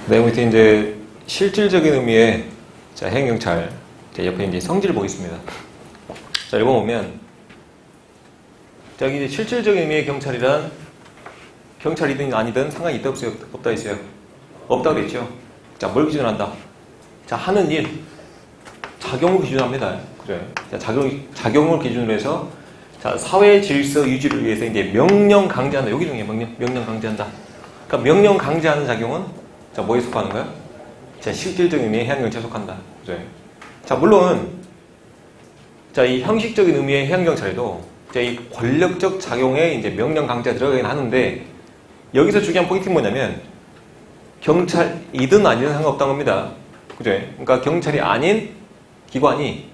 네, 밑에 이제 실질적인 의미의 자, 해양경찰. 자, 옆에 이제 성질을 보겠습니다. 자, 읽어보면, 자, 여기 이제 실질적인 의미의 경찰이란 경찰이든 아니든 상관이 있다 없어요? 없다 있어요? 없다 그랬죠? 자, 뭘 기준한다? 자, 하는 일. 작용을 기준합니다. 그래. 자, 작용을 기준으로 해서 자, 사회 질서 유지를 위해서 이제 명령 강제한다. 여기 중에 명령 강제한다. 그러니까 명령 강제하는 작용은 자, 뭐에 속하는 거야? 자, 실질적인 의미의 해양경찰에 속한다. 그래. 자, 물론 자, 이 형식적인 의미의 해양경찰에도 자, 이 권력적 작용에 이제 명령 강제가 들어가긴 하는데 여기서 중요한 포인트는 뭐냐면 경찰이든 아니든 상관없다는 겁니다. 그죠? 그러니까 경찰이 아닌 기관이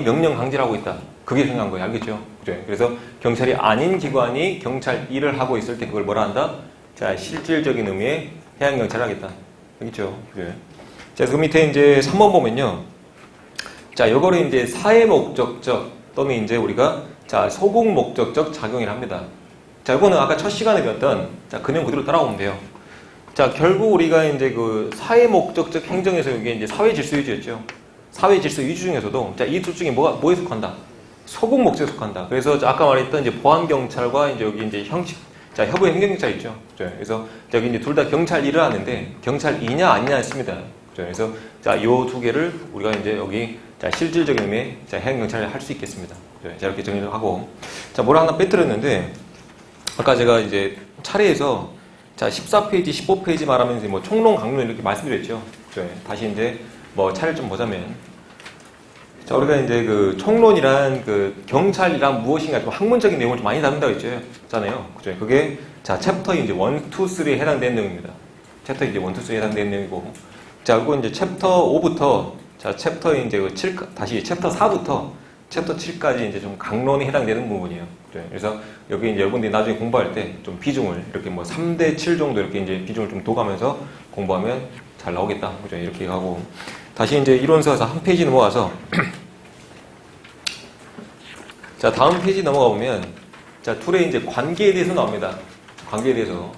명령 강제를 하고 있다. 그게 중요한 거예요. 알겠죠? 그죠? 그래서 경찰이 아닌 기관이 경찰 일을 하고 있을 때 그걸 뭐라 한다? 자, 실질적인 의미의 해양경찰을 하겠다. 알겠죠? 그죠? 자, 그 밑에 이제 3번 보면요. 자, 요거를 이제 사회 목적적 또는 이제 우리가 자, 소극 목적적 작용이라 합니다. 자, 이거는 아까 첫 시간에 배웠던 자, 그냥 그대로 따라오면 돼요. 자, 결국 우리가 이제 그 사회 목적적 행정에서 이게 이제 사회 질서 유지였죠. 사회 질서 유지 중에서도 자, 이 둘 중에 뭐에 속한다? 소극 목적에 속한다. 그래서 아까 말했던 이제 보안경찰과 이제 여기 이제 자, 협의 행정경찰 있죠. 그래서 여기 이제 둘 다 경찰 일을 하는데 경찰이냐 아니냐 했습니다. 그래서 자, 요 두 개를 우리가 이제 여기 자, 실질적인 의미의 자, 해양경찰을 할 수 있겠습니다. 자, 이렇게 정리를 하고 자, 뭐를 하나 빼뜨렸는데 아까 제가 이제 차례에서 자, 14페이지, 15페이지 말하면서 뭐 총론, 강론 이렇게 말씀드렸죠. 다시 이제 뭐 차례를 좀 보자면. 자, 우리가 이제 그 총론이란 그 경찰이란 무엇인가 좀 학문적인 내용을 좀 많이 다룬다고 했잖아요. 그죠? 그게 자, 챕터 이제 1, 2, 3에 해당되는 내용입니다. 챕터 이제 1, 2, 3에 해당되는 내용이고. 자, 그리고 이제 챕터 5부터 자, 챕터 이제 그 7, 다시 챕터 4부터 챕터 7까지 이제 좀 강론에 해당되는 부분이에요. 그래서 여기 이제 여러분들이 나중에 공부할 때 좀 비중을 이렇게 뭐 3대 7 정도 이렇게 이제 비중을 좀 둬가면서 공부하면 잘 나오겠다. 그죠? 이렇게 하고. 다시 이제 이론서에서 한 페이지 넘어가서 자, 다음 페이지 넘어가 보면 자, 둘의 이제 관계에 대해서 나옵니다. 관계에 대해서.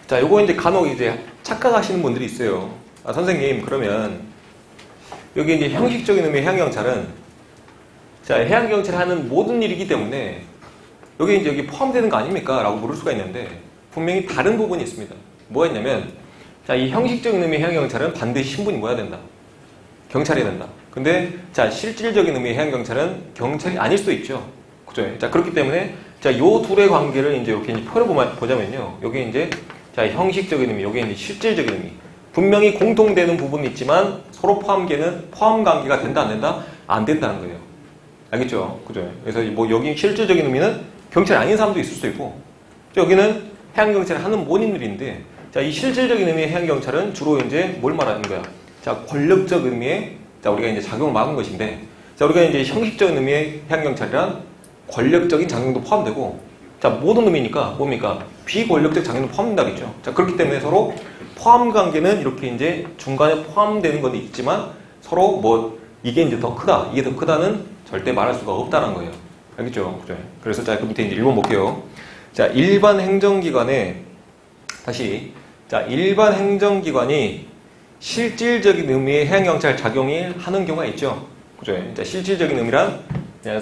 자, 요거 이제 간혹 이제 착각하시는 분들이 있어요. 아, 선생님, 그러면 여기 이제 형식적인 의미의 해양경찰은 자, 해양경찰이 하는 모든 일이기 때문에 여기 이제 여기 포함되는 거 아닙니까? 라고 물을 수가 있는데 분명히 다른 부분이 있습니다. 뭐가 있냐면 자, 이 형식적인 의미의 해양경찰은 반드시 신분이 뭐야 된다? 경찰이어야 된다. 근데 자, 실질적인 의미의 해양경찰은 경찰이 아닐 수도 있죠. 그죠? 자, 그렇기 때문에 자, 요 둘의 관계를 이제 이렇게 이제 보자면요. 여기 이제 자, 형식적인 의미, 여기 이제 실질적인 의미. 분명히 공통되는 부분이 있지만 서로 포함 관계가 된다, 안 된다? 안 된다는 거예요. 알겠죠? 그죠? 그래서 뭐 여기 실질적인 의미는 경찰이 아닌 사람도 있을 수 있고, 여기는 해양경찰이 하는 모든 일인데, 자, 이 실질적인 의미의 해양경찰은 주로 이제 뭘 말하는 거야? 자, 권력적 의미의, 자, 우리가 이제 작용을 막은 것인데, 자, 우리가 이제 형식적인 의미의 해양경찰이란 권력적인 작용도 포함되고, 자, 모든 의미니까 뭡니까? 비권력적 작용도 포함된다겠죠. 자, 그렇기 때문에 서로 포함 관계는 이렇게 이제 중간에 포함되는 건 있지만 서로 뭐 이게 이제 더 크다, 이게 더 크다는 절대 말할 수가 없다는 거예요. 알겠죠? 그죠? 그래서 자, 그 밑에 이제 1번 볼게요. 자, 일반 행정기관에 다시 자, 일반 행정기관이 실질적인 의미의 해양경찰 작용을 하는 경우가 있죠. 그죠? 자, 실질적인 의미란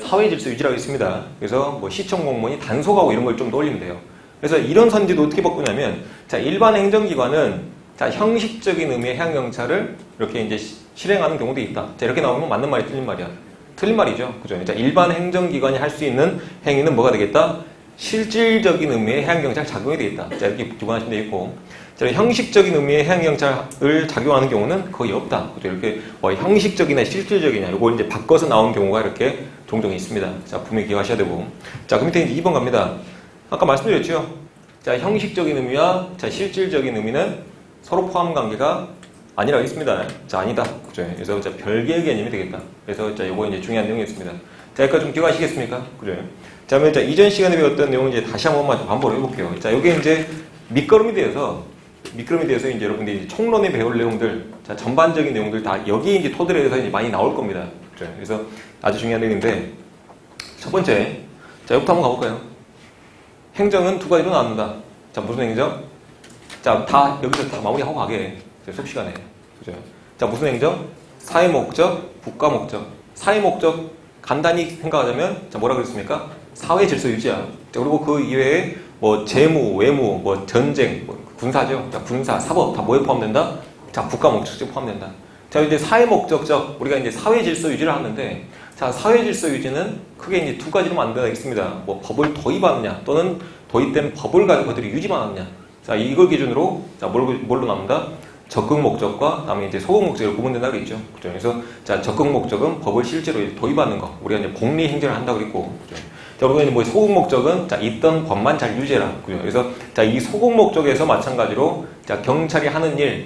사회 질서 유지라고 있습니다. 그래서 뭐 시청 공무원이 단속하고 이런 걸 좀 떠올리면 돼요. 그래서 이런 선지도 어떻게 바꾸냐면 자, 일반 행정기관은 자, 형식적인 의미의 해양경찰을 이렇게 이제 실행하는 경우도 있다. 자, 이렇게 나오면 맞는 말이 틀린 말이야. 틀린 말이죠. 그죠? 자, 일반 행정기관이 할 수 있는 행위는 뭐가 되겠다? 실질적인 의미의 해양경찰 작용이 되겠다. 자, 이렇게 기본하시면 되겠고. 자, 형식적인 의미의 해양경찰을 작용하는 경우는 거의 없다. 그죠? 이렇게 뭐 형식적이나 실질적이냐, 이걸 이제 바꿔서 나온 경우가 이렇게 종종 있습니다. 자, 분명히 기억하셔야 되고. 자, 그 밑에 이제 2번 갑니다. 아까 말씀드렸죠? 자, 형식적인 의미와 자, 실질적인 의미는 서로 포함 관계가 아니라고 했습니다. 자, 아니다. 그죠? 그래서 자, 별개의 개념이 되겠다. 그래서 자, 요거 이제 중요한 내용이었습니다. 자, 여기까지 좀 기억하시겠습니까? 그죠? 자, 그러면 자, 이전 시간에 배웠던 내용을 이제 다시 한 번만 좀 반복을 해볼게요. 자, 요게 이제 밑거름이 되어서 이제 여러분들이 이제 총론에 배울 내용들, 자, 전반적인 내용들 다 여기 이제 토대로 해서 이제 많이 나올 겁니다. 그죠? 그래서 아주 중요한 내용인데, 첫 번째, 자, 여기부터 한번 가볼까요? 행정은 두 가지로 나눕니다. 자, 무슨 행정? 자, 다, 여기서 다 마무리하고 가게. 수업 시간에. 그죠? 자, 무슨 행정? 사회 목적, 국가 목적. 사회 목적, 간단히 생각하자면, 자, 뭐라 그랬습니까? 사회 질서 유지야. 자, 그리고 그 이외에 뭐 재무, 외무, 뭐 전쟁, 뭐 군사죠. 자, 군사, 사법 다 뭐에 포함된다? 자, 국가 목적에 포함된다. 자, 이제 사회 목적적, 우리가 이제 사회 질서 유지를 하는데, 자, 사회 질서 유지는 크게 이제 두 가지로 만들어져 있습니다. 뭐 법을 도입하느냐, 또는 도입된 법을 가지고 그들이 유지만 하느냐. 자, 이걸 기준으로, 자, 뭘로 나옵니다? 적극 목적과 다음에 이제 소극 목적으로 구분된다고 그랬죠. 그죠? 그래서, 자, 적극 목적은 법을 실제로 도입하는 거. 우리가 이제 공리 행정을 한다고 그랬고, 그죠? 자, 그리고 이제 뭐 소극 목적은, 자, 있던 법만 잘 유지해라. 그죠? 그래서, 자, 이 소극 목적에서 마찬가지로, 자, 경찰이 하는 일,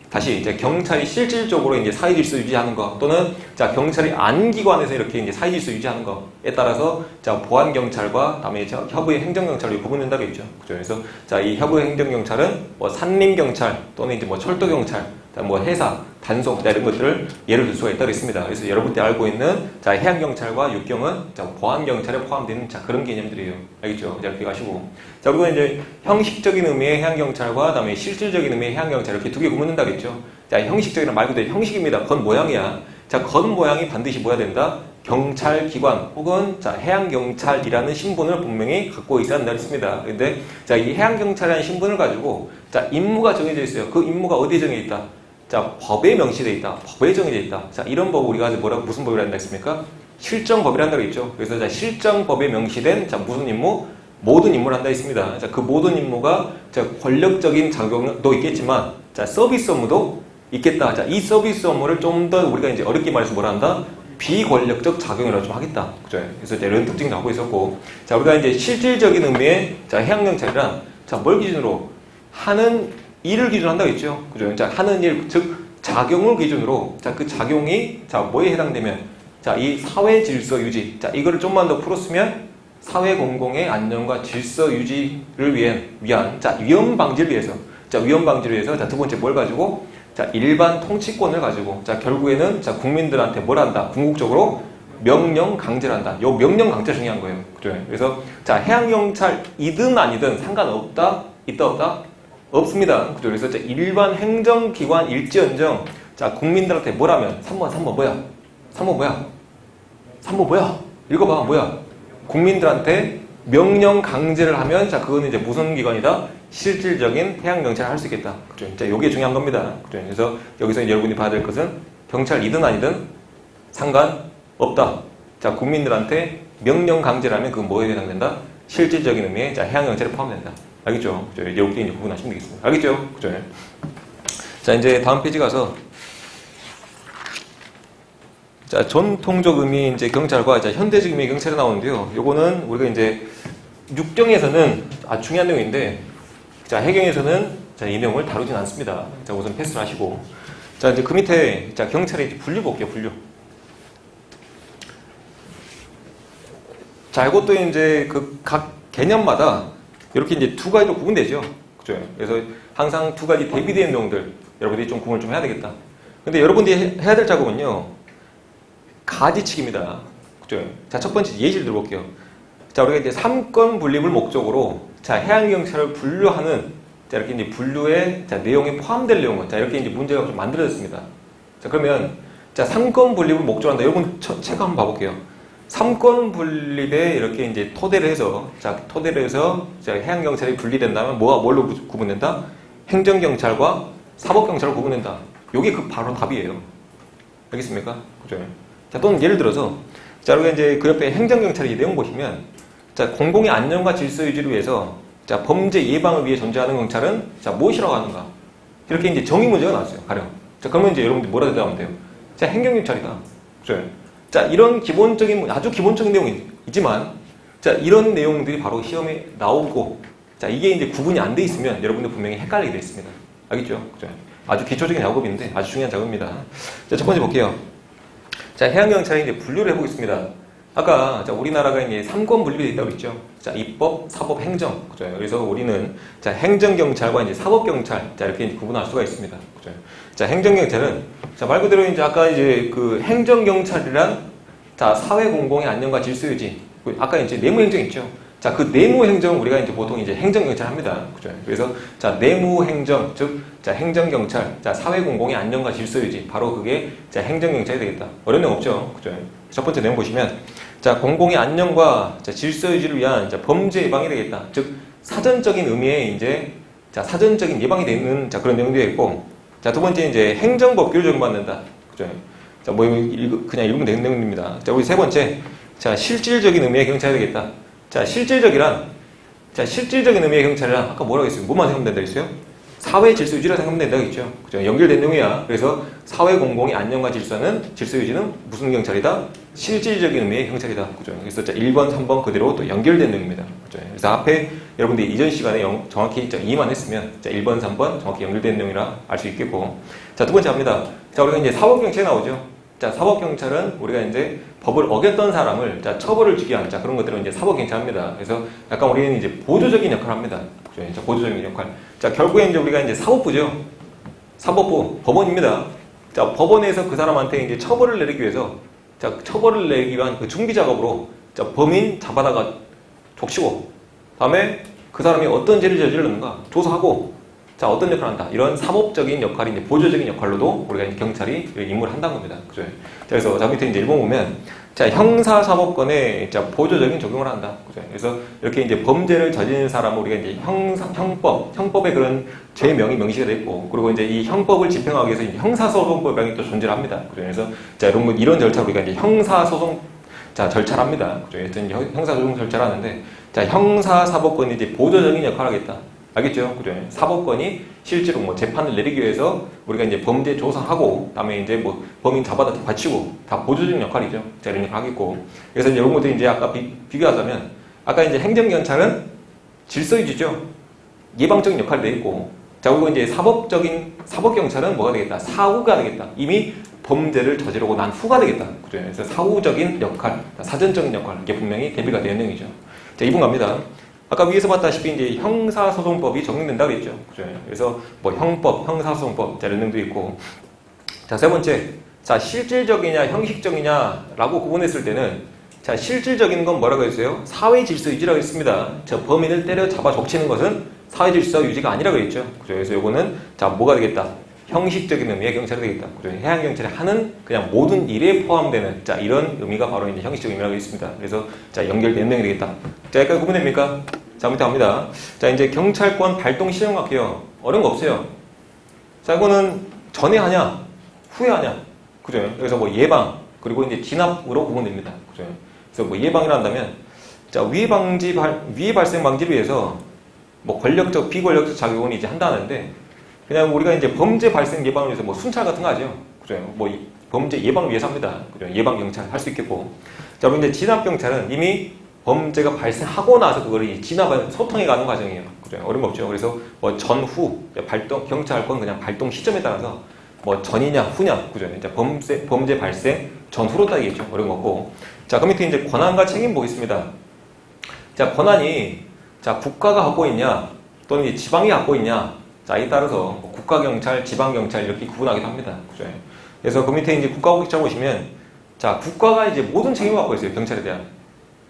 다시 이제 경찰이 실질적으로 이제 사회 질서 유지하는 거, 또는 자, 경찰이 안기관에서 이렇게 이제 사회 질서 유지하는 거에 따라서 자, 보안 경찰과 다음에 협의 행정 경찰이 구분된다고 했죠. 그죠? 그래서 자, 이 협의 행정 경찰은 뭐 산림 경찰 또는 이제 뭐 철도 경찰, 뭐 해사, 단속 이런 것들을 예를 들 수가 있다고 했습니다. 그래서 여러분들이 알고 있는 자, 해양 경찰과 육경은 자, 보안 경찰에 포함되는 자, 그런 개념들이에요. 알겠죠? 자, 이렇게 가시고. 자, 그리고 이제 형식적인 의미의 해양 경찰과 그다음에 실질적인 의미의 해양 경찰 이렇게 두 개 구분된다고 했죠. 자, 형식적인 말 그대로 형식입니다. 건 모양이야. 자, 건 모양이 반드시 뭐야 된다? 경찰 기관 혹은 자, 해양 경찰이라는 신분을 분명히 갖고 있어야 한다고 했습니다. 근데 자, 이 해양 경찰이라는 신분을 가지고 자, 임무가 정해져 있어요. 그 임무가 어디에 정해져 있다? 자, 법에 명시되어 있다. 법에 정해져 있다. 자, 이런 법을 우리가 무슨 법이라 한다 했습니까? 실정법이란다고 했죠. 그래서 자, 실정법에 명시된 자, 무슨 임무? 모든 임무를 한다 했습니다. 자, 그 모든 임무가 자, 권력적인 작용도 있겠지만 자, 서비스 업무도 있겠다. 자, 이 서비스 업무를 좀 더 우리가 이제 어렵게 말해서 뭐라 한다? 비권력적 작용이라고 좀 하겠다. 그죠? 그래서 이제 이런 특징을 갖고 있었고. 자, 우리가 이제 실질적인 의미의 자, 해양경찰이란 자, 뭘 기준으로? 하는 일을 기준으로 한다고 했죠. 그죠? 자, 하는 일, 즉, 작용을 기준으로, 자, 그 작용이, 자, 뭐에 해당되면, 자, 이 사회 질서 유지, 자, 이거를 좀만 더 풀었으면, 사회 공공의 안녕과 질서 유지를 위한, 자, 위험 방지를 위해서, 자, 위험 방지를 위해서, 자, 두 번째 뭘 가지고, 자, 일반 통치권을 가지고, 자, 결국에는, 자, 국민들한테 뭘 한다? 궁극적으로 명령 강제를 한다. 요 명령 강제 중요한 거예요. 그죠? 그래서, 자, 해양경찰이든 아니든 상관없다? 있다, 없다? 없습니다. 그죠? 그래서 일반 행정기관 일지언정 자, 국민들한테 뭐라면 3번 뭐야? 3번 뭐야? 읽어봐. 뭐야? 국민들한테 명령 강제를 하면 자, 그거는 이제 무슨 기관이다? 실질적인 해양경찰을 할 수 있겠다. 그죠? 자, 요게 중요한 겁니다. 그죠? 그래서 여기서 여러분이 봐야 될 것은 경찰이든 아니든 상관없다. 자, 국민들한테 명령 강제를 하면 그건 뭐에 해당된다? 실질적인 의미의 자, 해양경찰에 포함된다. 알겠죠? 이렇게 이제 구분하시면 되겠습니다. 알겠죠? 그죠? 자, 이제 다음 페이지 가서 자, 전통적 의미 이제 경찰과 자, 현대적 의미의 경찰이 나오는데요. 요거는 우리가 이제 육경에서는 아주 중요한 내용인데 자, 해경에서는 자, 이 내용을 다루진 않습니다. 자, 우선 패스를 하시고 자, 이제 그 밑에 자, 경찰의 이제 분류 볼게요. 분류. 자, 이것도 이제 그 각 개념마다 이렇게 이제 두 가지로 구분되죠. 그죠? 그래서 항상 두 가지 대비되는 내용들 여러분들이 좀 구분을 좀 해야 되겠다. 근데 여러분들이 해야 될 작업은요. 가지치기입니다. 그죠? 자, 첫 번째 예시를 들어볼게요. 자, 우리가 이제 3권 분립을 목적으로 자, 해양경찰을 분류하는 자, 이렇게 이제 분류의 자, 내용에 포함될 내용은 자, 이렇게 이제 문제가 좀 만들어졌습니다. 자, 그러면 자, 3권 분립을 목적으로 한다. 여러분 책 한번 봐볼게요. 3권 분립에 이렇게 이제 토대를 해서 자, 해양경찰이 분리된다면 뭘로 구분된다? 행정경찰과 사법경찰로 구분된다. 요게 그 바로 답이에요. 알겠습니까? 그죠? 자, 또는 예를 들어서 자, 우리가 이제 그 옆에 행정경찰의 내용 보시면 자, 공공의 안녕과 질서 유지를 위해서 자, 범죄 예방을 위해 존재하는 경찰은 자, 무엇이라고 하는가? 이렇게 이제 정의 문제가 나왔어요. 가령. 자, 그러면 이제 여러분들이 뭐라 대답하면 돼요? 자, 행정경찰이다. 그죠? 자, 이런 기본적인, 아주 기본적인 내용이지만, 자, 이런 내용들이 바로 시험에 나오고, 자, 이게 이제 구분이 안 돼 있으면 여러분들 분명히 헷갈리게 돼 있습니다. 알겠죠? 그죠? 아주 기초적인 작업인데, 아주 중요한 작업입니다. 자, 첫 번째 볼게요. 자, 해양경찰이 이제 분류를 해보겠습니다. 아까, 자, 우리나라가 이제 3권 분립이 있다고 했죠? 자, 입법, 사법, 행정. 그죠? 그래서 우리는, 자, 행정경찰과 이제 사법경찰. 자, 이렇게 이제 구분할 수가 있습니다. 그죠? 자, 행정경찰은, 자, 말 그대로 이제 아까 이제 그 행정경찰이란, 자, 사회공공의 안녕과 질서유지. 아까 이제 내무행정 있죠? 자, 자, 그 내무행정 우리가 이제 보통 이제 행정경찰 합니다. 그죠? 그래서 자, 내무행정, 즉, 자, 행정경찰, 자, 사회공공의 안정과 질서유지. 바로 그게 자, 행정경찰이 되겠다. 어려운 내용 없죠? 그죠? 첫 번째 내용 보시면, 자, 공공의 안녕과 자, 질서유지를 위한 자, 범죄 예방이 되겠다. 즉, 사전적인 의미의 이제, 자, 사전적인 예방이 되는 자, 그런 내용도 있고, 자, 두 번째 이제 행정법규를 적용받는다. 그죠? 자, 뭐, 그냥 읽으면 되는 내용입니다. 자, 우리 세 번째, 자, 실질적인 의미의 경찰이 되겠다. 자, 실질적인 의미의 경찰이란 아까 뭐라고 했어요? 뭐만 생각하면 된다 했어요? 사회 질서 유지라 생각하면 된다고 했죠. 그죠? 연결된 내용이야. 그래서 사회 공공의 안녕과 질서 유지는 무슨 경찰이다? 실질적인 의미의 경찰이다. 그죠? 그래서 자, 1번, 3번 그대로 또 연결된 내용입니다. 그죠? 그래서 앞에 여러분들이 이전 시간에 정확히 이해만 했으면 자, 1번, 3번 정확히 연결된 내용이라 알 수 있겠고. 자, 두 번째 합니다. 자, 우리가 이제 사법경찰이 나오죠. 자, 사법경찰은 우리가 이제 법을 어겼던 사람을 자, 처벌을 주기 위한 자, 그런 것들은 이제 사법경찰입니다. 그래서 약간 우리는 이제 보조적인 역할을 합니다. 그죠? 자, 보조적인 역할. 자, 결국에 이제 우리가 이제 사법부죠. 사법부, 법원입니다. 자, 법원에서 그 사람한테 이제 처벌을 내리기 위해서 자, 처벌을 내기 위한 그 준비 작업으로 자, 범인 잡아다가 족치고 다음에 그 사람이 어떤 죄를 저질렀는가 조사하고 자, 어떤 역할을 한다. 이런 사법적인 역할이 이제 보조적인 역할로도 우리가 이제 경찰이 임무를 한다는 겁니다. 그죠? 자, 그래서 자, 밑에 이제 1번 보면 자, 형사사법권에 자, 보조적인 적용을 한다. 그죠? 그래서 이렇게 이제 범죄를 저지른 사람을 우리가 이제 형법의 그런 죄명이 명시가 되어 있고, 그리고 이제 이 형법을 집행하기 위해서 이제 형사소송법이 또 존재를 합니다. 그죠? 그래서 자, 이런 절차를 우리가 이제 형사소송 자, 절차를 합니다. 그죠? 여튼 형사소송 절차를 하는데, 자, 형사사법권이 이제 보조적인 역할을 하겠다. 알겠죠? 그죠? 사법권이 실제로 뭐 재판을 내리기 위해서 우리가 이제 범죄 조사하고, 다음에 이제 뭐 범인 잡아다 받치고, 다 보조적인 역할이죠. 자, 이런 역할 하겠고. 그래서 이제 이런 것들 이제 아까 비교하자면, 아까 이제 행정경찰은 질서유지죠. 예방적인 역할이 되어 있고, 자, 그리고 이제 사법경찰은 뭐가 되겠다? 사후가 되겠다. 이미 범죄를 저지르고 난 후가 되겠다. 그죠? 그래서 사후적인 역할, 사전적인 역할, 이게 분명히 대비가 되는 내용이죠. 자, 2분 갑니다. 아까 위에서 봤다시피 이제 형사소송법이 적용된다고 그랬죠. 그죠? 그래서 뭐 형법, 형사소송법, 자, 이런 내용도 있고. 자, 세 번째. 자, 실질적이냐, 형식적이냐라고 구분했을 때는 자, 실질적인 건 뭐라고 했어요? 사회 질서 유지라고 했습니다. 자, 범인을 때려 잡아 족치는 것은 사회 질서 유지가 아니라고 했죠. 그죠? 그래서 요거는 자, 뭐가 되겠다? 형식적인 의미의 경찰이 되겠다. 그죠? 해양경찰이 하는 그냥 모든 일에 포함되는 자, 이런 의미가 바로 이제 형식적인 의미라고 있습니다. 그래서 자, 연결된 내용이 되겠다. 자, 여기까지 구분됩니까? 자, 밑에 갑니다. 자, 이제 경찰권 발동 시정 갈게요. 어려운 거 없어요. 자, 이거는 전에 하냐, 후에 하냐. 그죠? 그래서 뭐 예방, 그리고 이제 진압으로 구분됩니다. 그죠? 그래서 뭐 예방이라 한다면, 자, 위해 발생 방지를 위해서 뭐 권력적, 비권력적 작용은 이제 한다는데, 그냥 우리가 이제 범죄 발생 예방을 위해서 뭐 순찰 같은 거 하죠. 그죠? 뭐 범죄 예방을 위해서 합니다. 그죠? 예방 경찰 할 수 있겠고. 자, 그럼 이제 진압 경찰은 이미 범죄가 발생하고 나서 그걸 진압을 소통해 가는 과정이에요. 그죠? 어려운 거 없죠. 그래서 뭐 전후 경찰권 그냥 발동 시점에 따라서 뭐 전이냐 후냐, 그죠? 이제 범죄 발생 전후로 따지겠죠. 어려운 거 없고. 자, 그 밑에 이제 권한과 책임 보겠습니다. 자, 권한이 자, 국가가 갖고 있냐 또는 지방이 갖고 있냐. 자, 이에 따라서 국가경찰, 지방경찰 이렇게 구분하기도 합니다. 그죠? 그래서 그 밑에 이제 국가국기차 보시면, 자, 국가가 이제 모든 책임을 갖고 있어요. 경찰에 대한.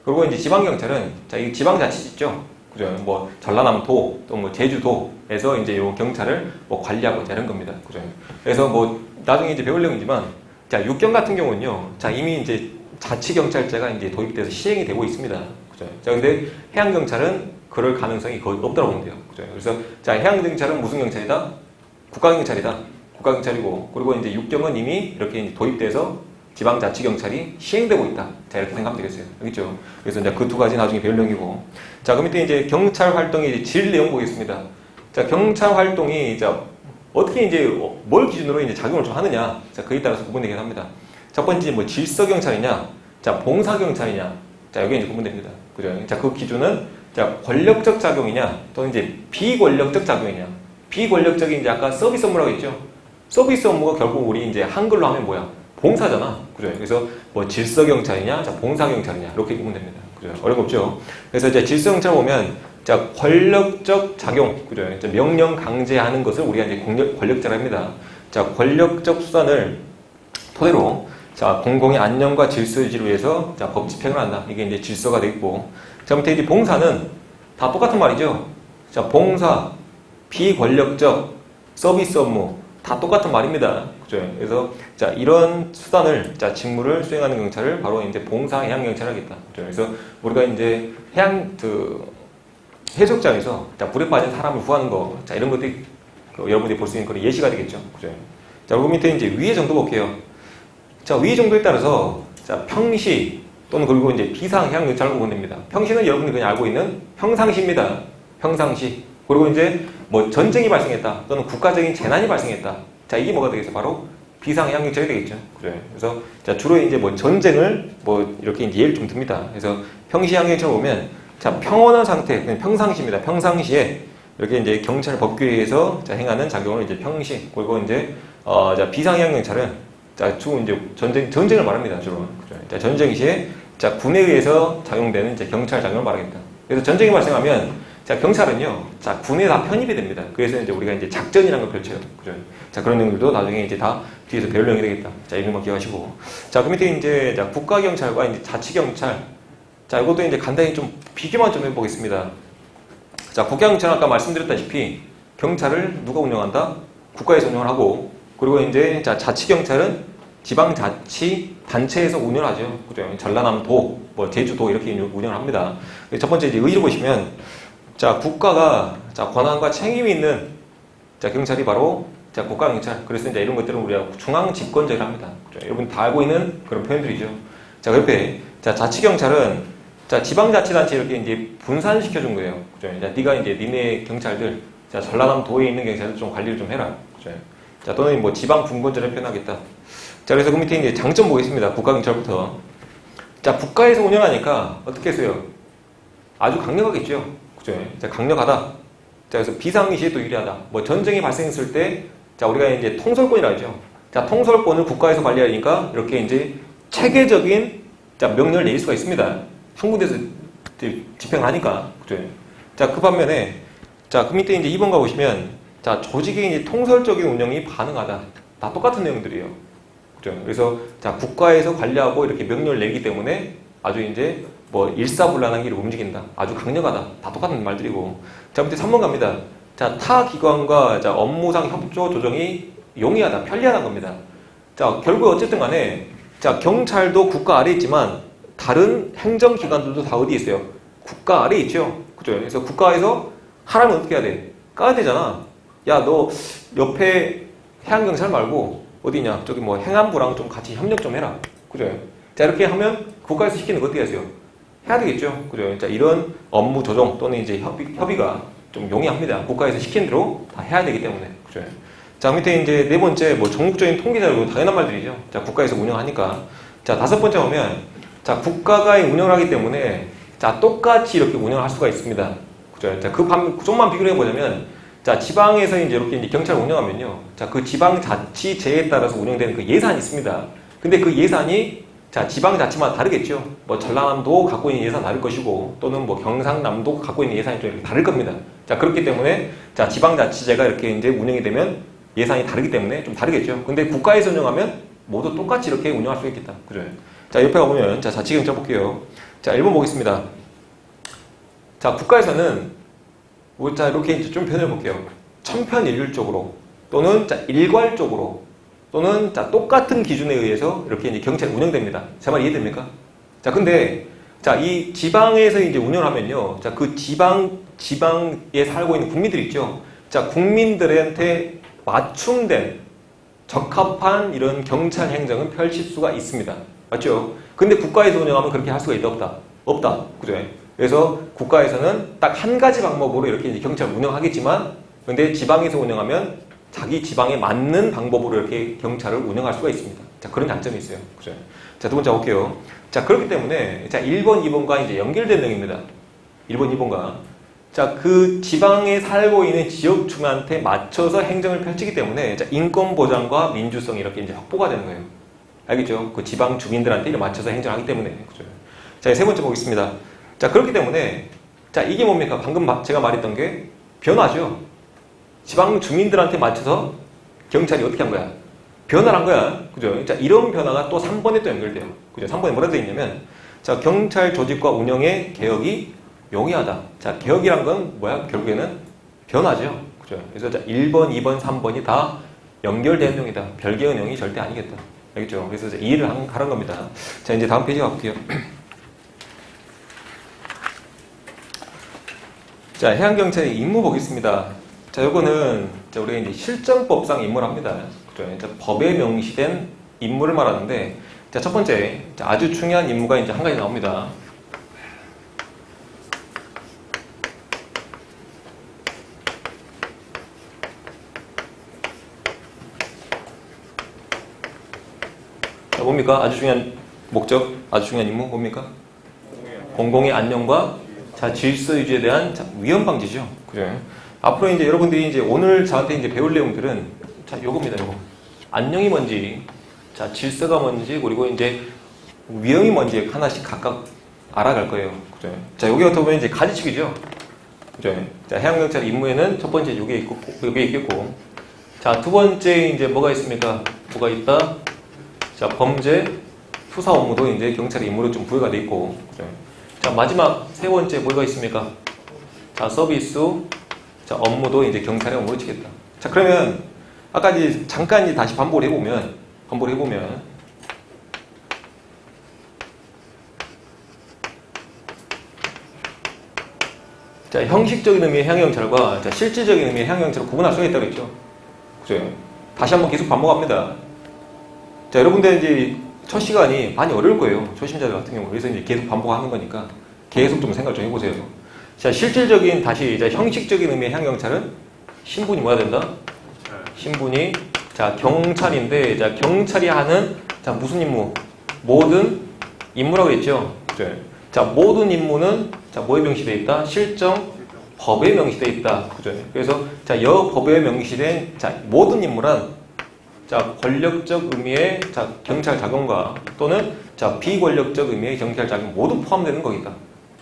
그리고 이제 지방경찰은, 자, 이 지방자치 있죠? 그죠? 뭐, 전라남도, 또 뭐, 제주도에서 이제 요 경찰을 뭐 관리하고 이런 겁니다. 그죠? 그래서 뭐, 나중에 이제 배울 내용이지만, 자, 육경 같은 경우는요, 자, 이미 이제 자치경찰제가 이제 도입돼서 시행이 되고 있습니다. 그죠? 자, 근데 해양경찰은 그럴 가능성이 거의 없다고 보면 돼요. 그죠? 그래서 자, 해양경찰은 무슨 경찰이다? 국가경찰이다. 국가경찰이고, 그리고 이제 육경은 이미 이렇게 이제 도입돼서 지방자치경찰이 시행되고 있다. 자, 이렇게 생각하면 되겠어요. 알겠죠? 그래서 이제 그 두 가지 나중에 배울 내용이고. 자, 그 밑에 이제 경찰 활동의 이제 질 내용 보겠습니다. 자, 경찰 활동이 자, 어떻게 이제 뭘 기준으로 이제 작용을 좀 하느냐. 자, 그에 따라서 구분되긴 합니다. 첫 번째 뭐 질서경찰이냐, 자, 봉사경찰이냐. 자, 여기 이제 구분됩니다. 그죠? 자, 그 기준은 자, 권력적 작용이냐, 또는 이제 비권력적 작용이냐. 비권력적인 이제 아까 서비스 업무라고 했죠. 서비스 업무가 결국 우리 이제 한글로 하면 뭐야? 봉사잖아. 그죠? 그래서 뭐 질서경찰이냐, 자, 봉사경찰이냐. 이렇게 구분됩니다. 그죠? 어려운 거 없죠? 그래서 이제 질서경찰 보면, 자, 권력적 작용. 그죠? 명령 강제하는 것을 우리가 이제 권력자라 합니다. 자, 권력적 수단을 토대로 자, 공공의 안녕과 질서 유지를 위해서 자, 법 집행을 한다. 이게 이제 질서가 되어 있고. 자, 밑에 이제 봉사는 다 똑같은 말이죠. 자, 봉사, 비권력적, 서비스 업무, 다 똑같은 말입니다. 그죠? 그래서, 자, 이런 수단을, 자, 직무를 수행하는 경찰을 바로 이제 봉사 해양경찰을 하겠다. 그죠? 그래서 우리가 이제 해수욕장에서, 자, 불에 빠진 사람을 구하는 거, 자, 이런 것들이 여러분들이 볼 수 있는 그런 예시가 되겠죠. 그죠? 자, 그리고 밑에 이제 위의 정도 볼게요. 자, 위의 정도에 따라서, 자, 평시, 또는 그리고 이제 비상 해양경찰을 보면 됩니다. 평시는 여러분이 그냥 알고 있는 평상시입니다. 평상시. 그리고 이제 뭐 전쟁이 발생했다. 또는 국가적인 재난이 발생했다. 자, 이게 뭐가 되겠어요? 바로 비상 해양경찰이 되겠죠. 그래. 그래서 자, 주로 이제 뭐 전쟁을 뭐 이렇게 이제 예를 좀 듭니다. 그래서 평시 해양경찰 보면 자, 평온한 상태, 그냥 평상시입니다. 평상시에 이렇게 이제 경찰 법규에 의해서 자, 행하는 작용을 이제 평시. 그리고 이제 자, 비상 해양경찰은 자, 주 이제 전쟁을 말합니다. 주로. 그죠? 자, 전쟁 시에 자, 군에 의해서 작용되는 이제 경찰 작용을 말하겠다. 그래서 전쟁이 발생하면 자, 경찰은요, 자, 군에 다 편입이 됩니다. 그래서 이제 우리가 이제 작전이라는 걸 펼쳐요. 그죠? 자, 그런 내용들도 나중에 이제 다 뒤에서 배울 내용이 되겠다. 자, 이런 거 기억하시고. 자, 그 밑에 이제 자, 국가경찰과 이제 자치경찰. 자, 이것도 이제 간단히 좀 비교만 좀 해보겠습니다. 자, 국가경찰은 아까 말씀드렸다시피 경찰을 누가 운영한다? 국가에서 운영을 하고, 그리고 이제 자, 자치경찰은 지방자치단체에서 운영을 하죠. 그죠? 전라남도, 뭐 제주도 이렇게 운영을 합니다. 첫 번째 이제 의의를 보시면 자, 국가가 자, 권한과 책임이 있는 자, 경찰이 바로 자, 국가경찰. 그래서 이제 이런 것들은 우리가 중앙집권제를 합니다. 그죠? 여러분 다 알고 있는 그런 표현들이죠. 자, 그 옆에 자, 자치경찰은 자, 지방자치단체 이렇게 이제 분산시켜 준 거예요. 그죠? 자, 네가 이제 니네 경찰들 자, 전라남도에 있는 경찰들 좀 관리를 좀 해라. 그죠? 자, 또는 뭐 지방분권제를 표현하겠다. 자, 그래서 그 밑에 이제 장점 보겠습니다. 국가경찰부터. 자, 국가에서 운영하니까 어떻게 했어요? 아주 강력하겠죠. 그죠? 자, 강력하다. 자, 그래서 비상시에 또 유리하다. 뭐 전쟁이 발생했을 때, 자, 우리가 이제 통솔권이라고 하죠. 자, 통솔권을 국가에서 관리하니까 이렇게 이제 체계적인 자, 명령을 내릴 수가 있습니다. 한 군데서 집행하니까. 그죠? 자, 그 반면에, 자, 그 밑에 이제 2번 가보시면, 자, 조직의 이제 통솔적인 운영이 가능하다. 다 똑같은 내용들이에요. 그죠? 그래서, 자, 국가에서 관리하고 이렇게 명령을 내기 때문에 아주 이제 뭐 일사불란한 길을 움직인다. 아주 강력하다. 다 똑같은 말들이고. 자, 밑에 3번 갑니다. 자, 타 기관과 자, 업무상 협조 조정이 용이하다. 편리하다는 겁니다. 자, 결국 어쨌든 간에 자, 경찰도 국가 아래에 있지만 다른 행정기관들도 다 어디 있어요? 국가 아래에 있죠. 그죠? 그래서 국가에서 하라면 어떻게 해야 돼? 까야 되잖아. 야, 너 옆에 해양경찰 말고 어디냐? 저기 뭐 행안부랑 좀 같이 협력 좀 해라. 그죠? 자, 이렇게 하면 국가에서 시키는 거 어떻게 하세요? 해야 되겠죠. 그죠? 자, 이런 업무 조정 또는 이제 협의가 좀 용이합니다. 국가에서 시킨 대로 다 해야 되기 때문에. 그죠? 자, 밑에 이제 네 번째, 뭐 전국적인 통계자료 당연한 말들이죠. 자, 국가에서 운영하니까. 자, 다섯 번째 보면, 자, 국가가 운영을 하기 때문에, 자, 똑같이 이렇게 운영을 할 수가 있습니다. 그죠? 자, 좀만 비교를 해보자면, 자, 지방에서 이제 이렇게 이제 경찰을 운영하면요. 자, 그 지방자치제에 따라서 운영되는 그 예산이 있습니다. 근데 그 예산이 자, 지방자치마다 다르겠죠. 뭐 전라남도 갖고 있는 예산 다를 것이고 또는 뭐 경상남도 갖고 있는 예산이 좀 이렇게 다를 겁니다. 자, 그렇기 때문에 자, 지방자치제가 이렇게 이제 운영이 되면 예산이 다르기 때문에 좀 다르겠죠. 근데 국가에서 운영하면 모두 똑같이 이렇게 운영할 수 있겠다. 그죠? 자, 옆에 가보면 자, 자치경찰 볼게요. 자, 1번 보겠습니다. 자, 국가에서는 자, 이렇게 이제 좀 표현해 볼게요. 천편일률적으로 또는 자, 일괄적으로 또는 자, 똑같은 기준에 의해서 이렇게 이제 경찰이 운영됩니다. 제 말 이해됩니까? 자, 근데 자, 이 지방에서 이제 운영하면요. 자, 그 지방에 살고 있는 국민들 있죠. 자, 국민들한테 맞춤된 적합한 이런 경찰 행정은 펼칠 수가 있습니다. 맞죠? 근데 국가에서 운영하면 그렇게 할 수가 있다 없다? 없다. 그죠? 그래서 국가에서는 딱 한 가지 방법으로 이렇게 이제 경찰을 운영하겠지만 근데 지방에서 운영하면 자기 지방에 맞는 방법으로 이렇게 경찰을 운영할 수가 있습니다. 자, 그런 장점이 있어요. 그죠? 자, 두 번째 볼게요. 자, 그렇기 때문에 자, 1번, 2번과 이제 연결된 내용입니다. 1번, 2번과 자, 그 지방에 살고 있는 지역주민한테 맞춰서 행정을 펼치기 때문에 자, 인권 보장과 민주성이 이렇게 이제 확보가 되는 거예요. 알겠죠? 그 지방 주민들한테 맞춰서 행정하기 때문에. 그죠? 자, 세 번째 보겠습니다. 자, 그렇기 때문에 자, 이게 뭡니까? 방금 제가 말했던 게 변화죠. 지방 주민들한테 맞춰서 경찰이 어떻게 한 거야? 변화를 한 거야. 그죠? 자, 이런 변화가 또 3번에 또 연결돼요. 그죠? 3번에 뭐라 되어 있냐면, 자, 경찰 조직과 운영의 개혁이 용이하다. 자, 개혁이란 건 뭐야? 결국에는 변화죠. 그죠? 그래서 자, 1번, 2번, 3번이 다 연결된 내용이다. 별개의 내용이 절대 아니겠다. 알겠죠? 그래서 이제 이해를 하는 겁니다. 자, 이제 다음 페이지 가볼게요. 자, 해양경찰의 임무 보겠습니다. 자, 요거는 자, 우리가 이제 실정법상 임무를 합니다. 그죠? 이제 법에 명시된 임무를 말하는데, 자, 첫 번째, 자, 아주 중요한 임무가 이제 한 가지 나옵니다. 자, 뭡니까? 아주 중요한 목적, 아주 중요한 임무 뭡니까? 공공의 안녕과 자, 질서 유지에 대한 자, 위험 방지죠. 그죠? 앞으로 이제 여러분들이 이제 오늘 저한테 이제 배울 내용들은 자, 요겁니다, 요거. 안녕이 뭔지, 자, 질서가 뭔지, 그리고 이제 위험이 뭔지 하나씩 각각 알아갈 거예요. 그죠? 자, 여기 어떻게 보면 이제 가지치기죠. 그죠? 자, 해양경찰 임무에는 첫 번째 요게 있고, 요게 있겠고. 자, 두 번째 이제 뭐가 있습니까? 뭐가 있다? 자, 범죄 수사 업무도 이제 경찰의 임무로 좀 부여가 돼 있고. 그죠? 자, 마지막 세 번째 뭐가 있습니까? 자, 서비스, 자, 업무도 이제 경찰의 업무로 치겠다. 자, 그러면 아까 이제 잠깐 이제 다시 반복을 해보면 자, 형식적인 의미의 해양경찰과 자, 실질적인 의미의 해양경찰을 구분할 수가 있다고 했죠. 그죠? 다시 한번 계속 반복합니다. 자, 여러분들 이제 첫 시간이 많이 어려울 거예요. 초심자들 같은 경우. 그래서 이제 계속 반복하는 거니까 계속 좀 생각 좀 해보세요. 자, 실질적인 다시 자, 형식적인 의미의 해양경찰은 신분이 뭐가 된다? 신분이 자, 경찰인데 자, 경찰이 하는 자, 무슨 임무? 모든 임무라고 했죠. 그죠? 자, 모든 임무는 자, 뭐에 명시되어 있다? 실정 법에 명시되어 있다. 그죠? 그래서 자, 여 법에 명시된 자, 모든 임무란 자, 권력적 의미의 자, 경찰 작용과 또는 자, 비권력적 의미의 경찰 작용 모두 포함되는 거기다.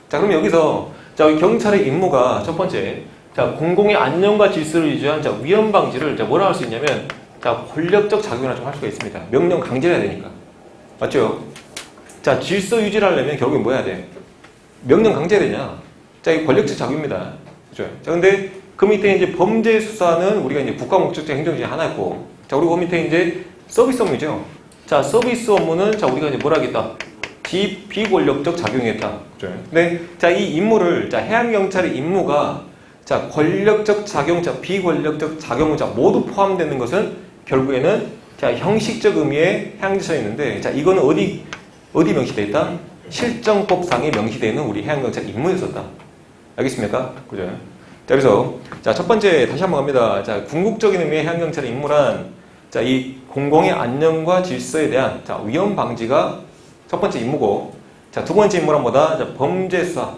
자, 그럼 여기서 자, 경찰의 임무가 첫 번째 자, 공공의 안녕과 질서를 유지한 자, 위험 방지를 자, 뭐라 할 수 있냐면 자, 권력적 작용이나 좀 할 수가 있습니다. 명령 강제를 해야 되니까. 맞죠? 자, 질서 유지를 하려면 결국엔 뭐 해야 돼? 명령 강제해야 되냐? 자, 이 권력적 작용입니다. 그죠? 자, 근데 그 밑에 이제 범죄 수사는 우리가 이제 국가 목적적 행정 중에 하나였고, 자, 그리고 그 밑에 이제 서비스 업무죠. 자, 서비스 업무는 자, 우리가 이제 뭐라 하겠다? 비권력적 작용이었다. 그죠? 근데 자, 이 임무를 자, 해양경찰의 임무가 자, 권력적 작용, 자, 비권력적 작용, 자, 모두 포함되는 것은 결국에는 자, 형식적 의미의 해양경찰이 있는데, 자, 이거는 어디 명시되어 있다? 실정법상에 명시되어 있는 우리 해양경찰 임무였었다. 알겠습니까? 그죠? 자, 그래서 자, 첫 번째 다시 한번 갑니다. 자, 궁극적인 의미의 해양경찰의 임무란 자, 이 공공의 안녕과 질서에 대한 자, 위험 방지가 첫 번째 임무고, 자, 두 번째 임무란 뭐다? 자, 범죄 수사.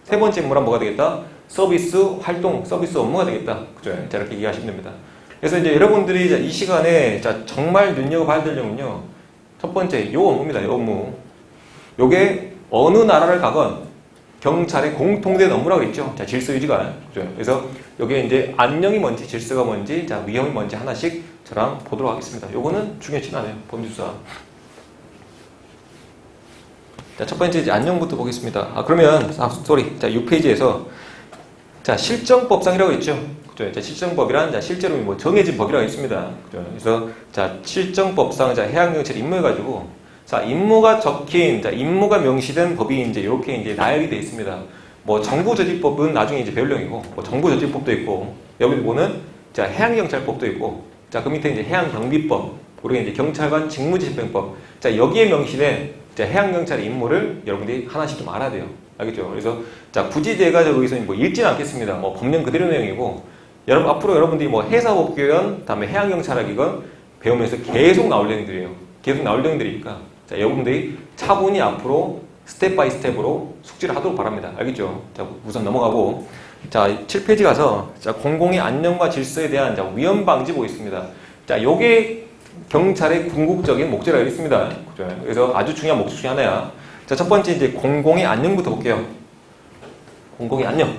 세 번째 임무란 뭐가 되겠다? 서비스 활동, 서비스 업무가 되겠다. 그죠? 자, 이렇게 이해하시면 됩니다. 그래서 이제 여러분들이 자, 이 시간에 자, 정말 눈여겨봐야 될 점은요. 첫 번째, 요 업무입니다. 요 업무. 요게 어느 나라를 가건 경찰의 공통된 업무라고 했죠. 자, 질서 유지가. 그죠? 그래서 요게 이제 안녕이 뭔지, 질서가 뭔지, 자, 위험이 뭔지 하나씩 저랑 보도록 하겠습니다. 요거는 중요치 않아요. 범죄수사. 자, 첫 번째 이제 안녕부터 보겠습니다. 그러면, 자, 6페이지에서 자, 실정법상이라고 했죠. 그죠? 자, 실정법이란 자, 실제로 뭐 정해진 법이라고 했습니다. 그죠? 그래서 자, 실정법상 자, 해양경찰 임무해가지고 자, 임무가 적힌 자, 임무가 명시된 법이 이제 이렇게 이제 나열이 되어 있습니다. 뭐 정부조직법은 나중에 이제 배울 내용이고, 뭐 정부조직법도 있고, 여기 보면 자, 해양경찰법도 있고, 자, 그 밑에 이제 해양경비법, 그리고 이제 경찰관 직무집행법. 자, 여기에 명시된 자, 해양경찰의 임무를 여러분들이 하나씩 좀 알아야 돼요. 알겠죠? 그래서 자, 굳이 제가 여기서 뭐 읽지는 않겠습니다. 뭐 법령 그대로 내용이고, 여러분 앞으로 여러분들이 뭐 해사법규건, 다음에 해양경찰학이건 배우면서 계속 나올 내용들이에요. 계속 나올 내용들이니까 자, 여러분들이 차분히 앞으로 스텝 바이 스텝으로 숙지를 하도록 바랍니다. 알겠죠? 자, 우선 넘어가고 자, 7페이지 가서 자, 공공의 안녕과 질서에 대한 자, 위험 방지 보겠습니다. 자, 요게 경찰의 궁극적인 목적이라고 있습니다. 그래서 아주 중요한 목적 중에 하나야. 자, 첫 번째 이제 공공의 안녕부터 볼게요. 공공의 안녕.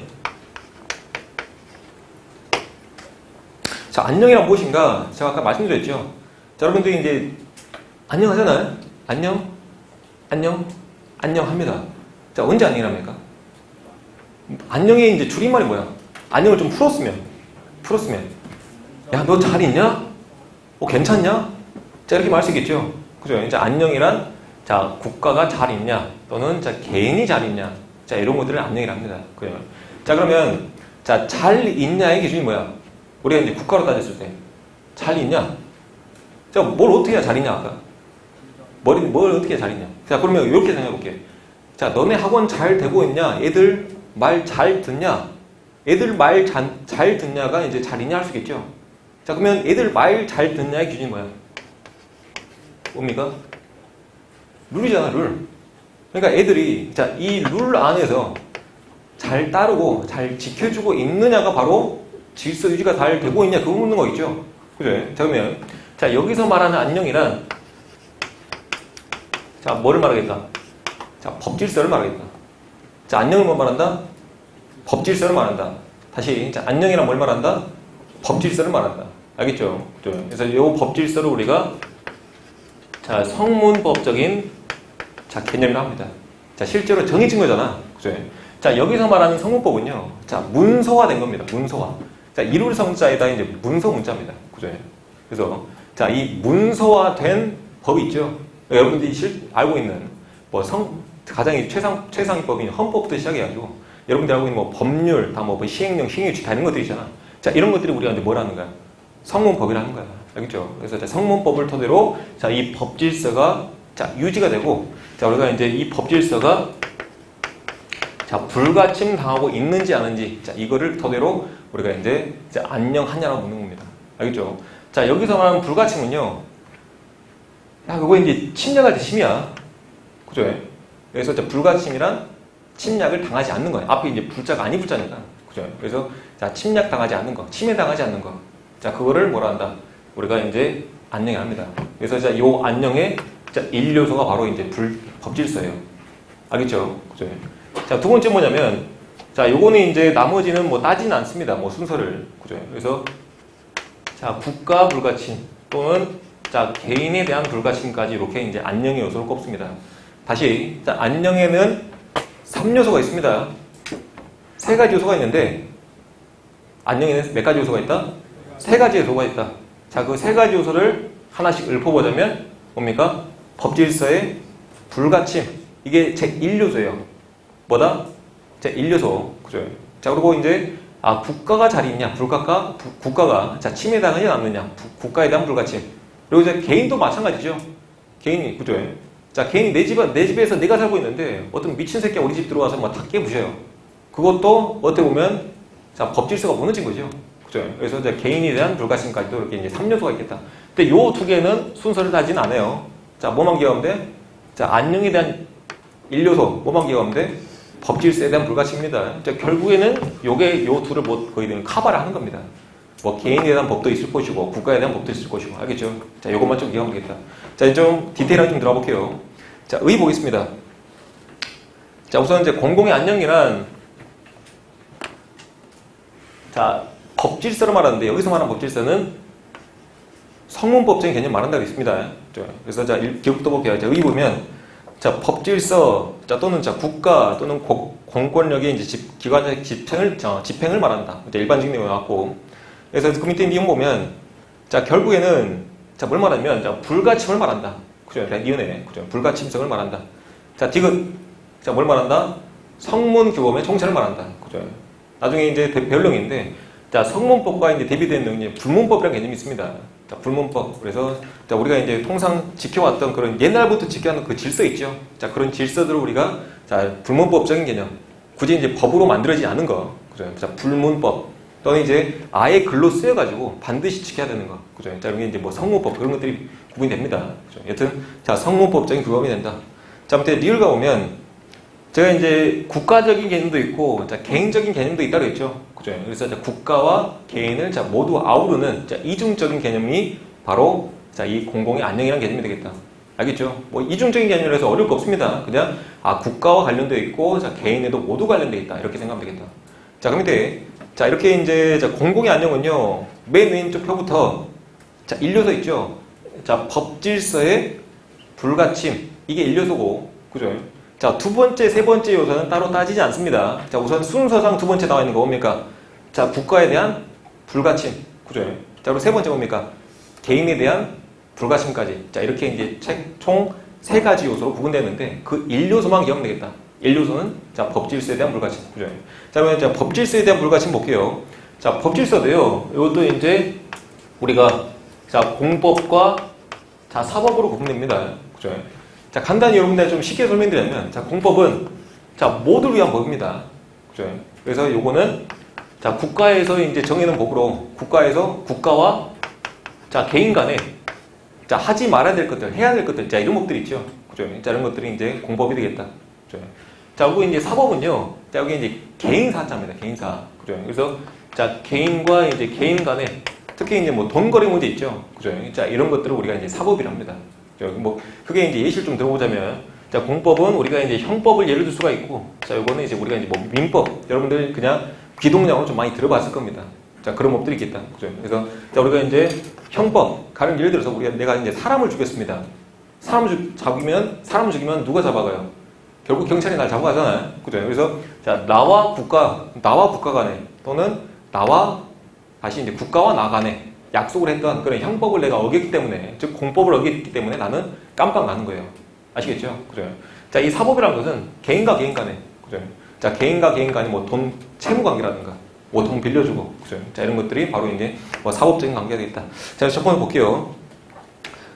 자, 안녕이란 무엇인가? 제가 아까 말씀드렸죠. 자, 여러분들이 이제 안녕하잖아요. 안녕, 안녕, 안녕 합니다. 자, 언제 안녕이랍니까? 안녕의 이제 줄임말이 뭐야? 안녕을 좀 풀었으면. 야, 너 잘 있냐? 괜찮냐? 자, 이렇게 말할 수 있겠죠? 그죠? 이제 안녕이란, 자, 국가가 잘 있냐? 또는, 자, 개인이 잘 있냐? 자, 이런 것들을 안녕이라 합니다. 그죠? 자, 그러면, 자, 잘 있냐의 기준이 뭐야? 우리가 이제 국가로 따졌을 때. 잘 있냐? 자, 뭘 어떻게 해야 잘 있냐, 아까? 뭘 어떻게 해야 잘 있냐? 자, 그러면 이렇게 생각해 볼게. 자, 너네 학원 잘 되고 있냐? 애들 말 잘 듣냐? 애들 말 잘 듣냐가 이제 잘 있냐 할 수 있겠죠? 자, 그러면 애들 말 잘 듣냐의 기준이 뭐야? 뭡니까? 룰이잖아, 룰. 그러니까 애들이, 자, 이 룰 안에서 잘 따르고 잘 지켜주고 있느냐가 바로 질서 유지가 잘 되고 있냐, 그거 묻는 거 있죠? 그죠? 자, 그러면, 자, 여기서 말하는 안녕이란, 자, 뭐를 말하겠다? 자, 법질서를 말하겠다. 자, 안녕을 뭐 말한다? 법질서를 말한다. 다시, 자, 안녕이란 뭘 말한다? 법질서를 말한다. 알겠죠? 그죠? 그래서 이 법질서를 우리가, 자, 성문법적인, 자, 개념이라고 합니다. 자, 실제로 정해진 거잖아. 그죠? 자, 여기서 말하는 성문법은요, 자, 문서화된 겁니다. 문서화. 자, 이룰 성자에다 이제 문서 문자입니다. 그죠? 그래서, 자, 이 문서화된 법이 있죠? 여러분들이 알고 있는, 뭐, 가장 최상위법인 헌법부터 시작해가지고, 여러분들이 알고 있는 뭐, 법률, 다 뭐, 시행령, 시행유치 다 이런 것들이 있잖아. 자, 이런 것들이 우리가 이제 뭐라는 거야? 성문법이라는 거야. 알겠죠? 그래서 자, 성문법을 토대로, 자, 이 법질서가, 자, 유지가 되고, 자, 우리가 이제 이 법질서가, 자, 불가침 당하고 있는지 아닌지, 자, 이거를 토대로 우리가 이제 안녕하냐라고 묻는 겁니다. 알겠죠? 자, 여기서 말하는 불가침은요, 야, 그거 이제 침략할 때 침이야. 그죠? 그래서 자, 불가침이란 침략을 당하지 않는 거예요. 앞에 이제 불자가 아니 불자니까. 그죠? 그래서 자, 침략 당하지 않는 거, 침해 당하지 않는 거. 자, 그거를 뭐라 한다? 우리가 이제 안녕이 합니다. 그래서 자, 요 안녕의 자, 1요소가 바로 이제 법질서예요. 알겠죠? 그죠? 자, 두 번째 뭐냐면, 자, 요거는 이제 나머지는 뭐 따지는 않습니다. 뭐 순서를. 그죠? 그래서 자, 국가 불가침 또는 자, 개인에 대한 불가침까지 이렇게 이제 안녕의 요소를 꼽습니다. 다시, 자, 안녕에는 3요소가 있습니다. 3가지 요소가 있는데, 안녕에는 몇 가지 요소가 있다? 3가지 요소가 있다. 자, 그 3가지 요소를 하나씩 읊어보자면, 뭡니까? 법질서의 불가침. 이게 제1요소예요. 뭐다? 제1요소. 그죠? 자, 그리고 이제, 아, 국가가 잘 있냐? 국가가, 자, 침해당하지 않느냐? 국가에 대한 불가침. 그리고 이제 개인도 마찬가지죠. 개인이, 그죠? 자, 개인이 내 집에서 내가 살고 있는데 어떤 미친 새끼가 우리 집 들어와서 막 다 깨부셔요. 그것도 어떻게 보면, 자, 법질서가 무너진 거죠. 그죠? 그래서 이제 개인에 대한 불가침까지도 이렇게 이제 3요소가 있겠다. 근데 요 두 개는 순서를 따지는 않아요. 자, 뭐만 기억하면 돼? 자, 안녕에 대한 1요소, 뭐만 기억하면 돼? 법질서에 대한 불가침입니다. 자, 결국에는 요 둘을 뭐 거의 커버를 하는 겁니다. 뭐 개인에 대한 법도 있을 것이고 국가에 대한 법도 있을 것이고 알겠죠? 자, 요것만 좀 기억하면 되겠다. 자, 이제 좀 디테일하게 좀 들어가 볼게요. 자, 의 보겠습니다. 자, 우선 이제 공공의 안녕이란 자, 법질서를 말하는데 여기서 말하는 법질서는 성문법적인 개념 말한다고 있습니다. 그래서 자, 기억부터 볼게요. 자, 의 보면 자, 법질서 자, 또는 자, 국가 또는 공권력의 이제 기관의 집행을 말한다. 이제 일반적인 내용이 나왔고 그래서 그 밑에 내용 보면, 자, 결국에는, 자, 뭘 말하냐면, 자, 불가침을 말한다. 그죠? 니은에, 그죠? 불가침성을 말한다. 자, 디귿, 자, 뭘 말한다? 성문규범의 총체를 말한다. 그죠? 나중에 이제 별명인데, 자, 성문법과 이제 대비되는 내용이 불문법이라는 개념이 있습니다. 자, 불문법. 그래서, 자, 우리가 이제 통상 지켜왔던 그런 옛날부터 지켜왔던 그 질서 있죠? 자, 그런 질서들을 우리가, 자, 불문법적인 개념. 굳이 이제 법으로 만들어지지 않은 거. 그죠? 자, 불문법. 또는 이제 아예 글로 쓰여가지고 반드시 지켜야 되는 거. 그죠? 자, 이런 게 이제 뭐 성문법, 그런 것들이 구분이 됩니다. 그죠? 여튼, 자, 성문법적인 규범이 된다. 자, 아무튼 리을 가보면, 제가 이제 국가적인 개념도 있고, 자, 개인적인 개념도 있다고 했죠. 그죠? 그래서 자, 국가와 개인을 자, 모두 아우르는 자, 이중적인 개념이 바로 자, 이 공공의 안녕이라는 개념이 되겠다. 알겠죠? 뭐, 이중적인 개념이라 해서 어려울 거 없습니다. 그냥, 아, 국가와 관련되어 있고, 자, 개인에도 모두 관련되어 있다. 이렇게 생각하면 되겠다. 자, 그럼 밑에, 자, 이렇게 이제, 자, 공공의 안녕은요, 맨 왼쪽 표부터, 자, 1요소 있죠? 자, 법질서의 불가침. 이게 1요소고, 그죠? 자, 두 번째, 세 번째 요소는 따로 따지지 않습니다. 자, 우선 순서상 두 번째 나와 있는 거 뭡니까? 자, 국가에 대한 불가침. 그죠? 자, 그리고 세 번째 뭡니까? 개인에 대한 불가침까지. 자, 이렇게 이제 총 세 가지 요소로 구분되는데 그 1요소만 기억되겠다. 1요소는 자, 법질서에 대한 불가침. 그죠? 자, 그러면 자, 법질서에 대한 불가침 볼게요. 자, 법질서도요. 이것도 이제 우리가 자, 공법과 자, 사법으로 구분됩니다. 그죠? 자, 간단히 여러분들 좀 쉽게 설명드리면 자, 공법은 자, 모두를 위한 법입니다. 그죠? 그래서 요거는 자, 국가에서 이제 정해놓은 법으로 국가에서 국가와 자, 개인 간에 자, 하지 말아야 될 것들, 해야 될 것들, 자, 이런 법들이 있죠. 그죠? 자, 이런 것들이 이제 공법이 되겠다. 그죠? 자, 그리고 이제 사법은요. 자, 여기 이제 개인사자입니다. 개인사. 그죠? 그래서 자, 개인과 이제 개인 간에 특히 이제 뭐 돈거래 문제 있죠. 그죠? 자, 이런 것들을 우리가 이제 사법이랍니다. 그죠? 뭐 그게 이제 예시를 좀 들어보자면 자, 공법은 우리가 이제 형법을 예를 들 수가 있고 자, 요거는 이제 우리가 이제 뭐 민법 여러분들 그냥 귀동량으로 좀 많이 들어봤을 겁니다. 자, 그런 법들이 있겠다. 그죠? 그래서 자, 우리가 이제 형법, 가령 예를 들어서 내가 이제 사람을 죽였습니다. 사람을 죽이면 누가 잡아가요? 결국 경찰이 날 잡아가잖아요. 그죠? 그래서 자, 나와 국가 간에 또는 나와 다시 이제 국가와 나 간에 약속을 했던 그런 형법을 내가 어겼기 때문에, 즉 공법을 어겼기 때문에 나는 깜빵 가는 거예요. 아시겠죠? 그죠? 자, 이 사법이라는 것은 개인과 개인 간에, 그죠? 자, 개인과 개인 간에 뭐 돈 채무 관계라든가, 뭐 돈 빌려주고, 그죠? 자, 이런 것들이 바로 이제 뭐 사법적인 관계가 되겠다. 자, 첫 번째 볼게요.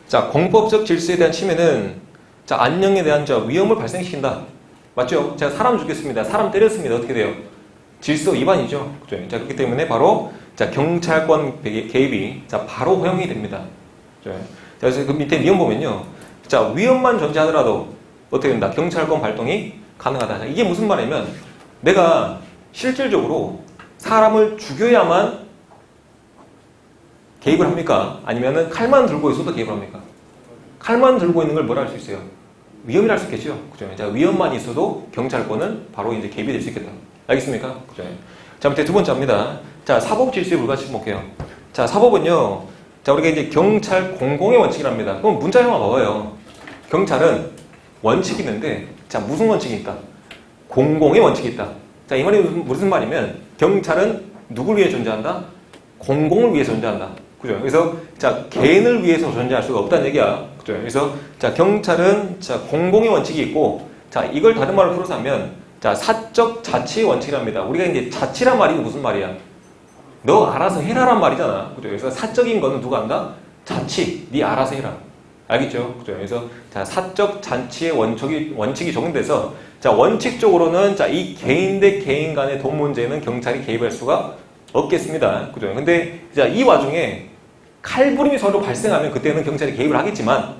자, 공법적 질서에 대한 침해는 자, 안녕에 대한 저 위험을 발생시킨다. 맞죠? 제가 사람 죽였습니다. 사람 때렸습니다. 어떻게 돼요? 질서 위반이죠. 그죠? 자, 그렇기 때문에 바로 자, 경찰권 개입이 자, 바로 허용이 됩니다. 그죠? 자, 그래서 그 밑에 내용 보면요. 자, 위험만 존재하더라도 어떻게 된다? 경찰권 발동이 가능하다. 자, 이게 무슨 말이냐면 내가 실질적으로 사람을 죽여야만 개입을 합니까? 아니면은 칼만 들고 있어도 개입을 합니까? 칼만 들고 있는 걸 뭐라 할 수 있어요? 위험이라 할 수 있겠죠. 그죠? 자, 위험만 있어도 경찰권은 바로 이제 개입이 될 수 있겠다. 알겠습니까? 그죠? 자, 밑에 두 번째 합니다. 자, 사법 질서의 불가침 볼게요. 자, 사법은요. 자, 우리가 이제 경찰 공공의 원칙이랍니다. 그럼 문자형만 봐봐요. 경찰은 원칙이 있는데, 자, 무슨 원칙이 있다? 공공의 원칙이 있다. 자, 이 말이 무슨 말이면, 경찰은 누구를 위해 존재한다? 공공을 위해서 존재한다. 그죠? 그래서, 자, 개인을 위해서 존재할 수가 없다는 얘기야. 그죠? 그래서, 자, 경찰은, 자, 공공의 원칙이 있고, 자, 이걸 다른 말로 풀어서 하면, 자, 사적 자치의 원칙이랍니다. 우리가 이제 자치란 말이 무슨 말이야? 너 알아서 해라란 말이잖아. 그죠? 그래서 사적인 거는 누가 한다? 자치. 네 알아서 해라. 알겠죠? 그죠? 그래서 자, 사적 자치의 원칙이 적용돼서 자, 원칙적으로는 자, 이 개인 대 개인 간의 돈 문제는 경찰이 개입할 수가 없겠습니다. 그죠? 근데 자, 이 와중에 칼부림이 서로 발생하면 그때는 경찰이 개입을 하겠지만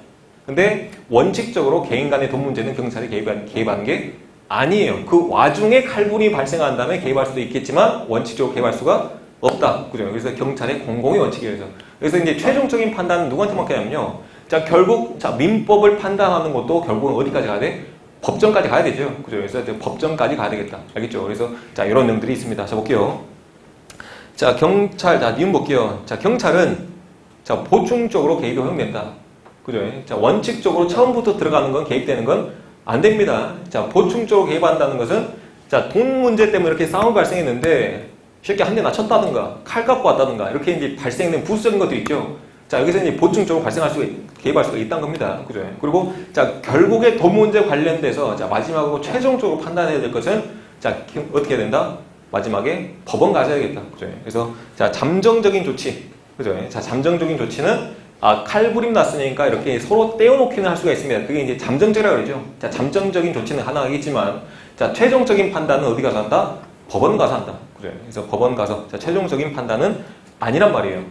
근데 원칙적으로 개인 간의 돈 문제는 경찰이 개입하는 게 아니에요. 그 와중에 칼부림이 발생한 다음에 개입할 수도 있겠지만 원칙적으로 개입할 수가 없다. 그죠? 그래서 경찰의 공공의 원칙이에요. 그래서 이제 최종적인 판단은 누구한테 맡겨냐면요. 자, 결국 자, 민법을 판단하는 것도 결국은 어디까지 가야 돼? 법정까지 가야 되죠. 그죠? 그래서 이제 법정까지 가야 되겠다. 알겠죠? 그래서 자, 이런 내용들이 있습니다. 자, 볼게요. 자, 경찰, 자, 니은 볼게요. 자, 경찰은 자, 보충적으로 개입이 허용된다. 그죠? 자, 원칙적으로 처음부터 들어가는 건 개입되는 건 안 됩니다. 자, 보충적으로 개입한다는 것은 자, 돈 문제 때문에 이렇게 싸움이 발생했는데 쉽게 한 대 맞췄다든가 칼 갖고 왔다든가 이렇게 이제 발생된 부수적인 것도 있죠. 자, 여기서 이제 보충적으로 개입할 수가 있다는 겁니다. 그죠? 그리고 자, 결국에 돈 문제 관련돼서 자, 마지막으로 최종적으로 판단해야 될 것은 자, 어떻게 해야 된다? 마지막에 법원 가져야겠다. 그죠? 그래서 자, 잠정적인 조치. 그죠? 자, 잠정적인 조치는 칼부림 났으니까 이렇게 서로 떼어놓기는 할 수가 있습니다. 그게 이제 잠정적이라고 그러죠. 자, 잠정적인 조치는 하나이겠지만 자, 최종적인 판단은 어디 가서 한다? 법원 가서 한다. 그죠? 그래서 법원 가서 자, 최종적인 판단은 아니란 말이에요.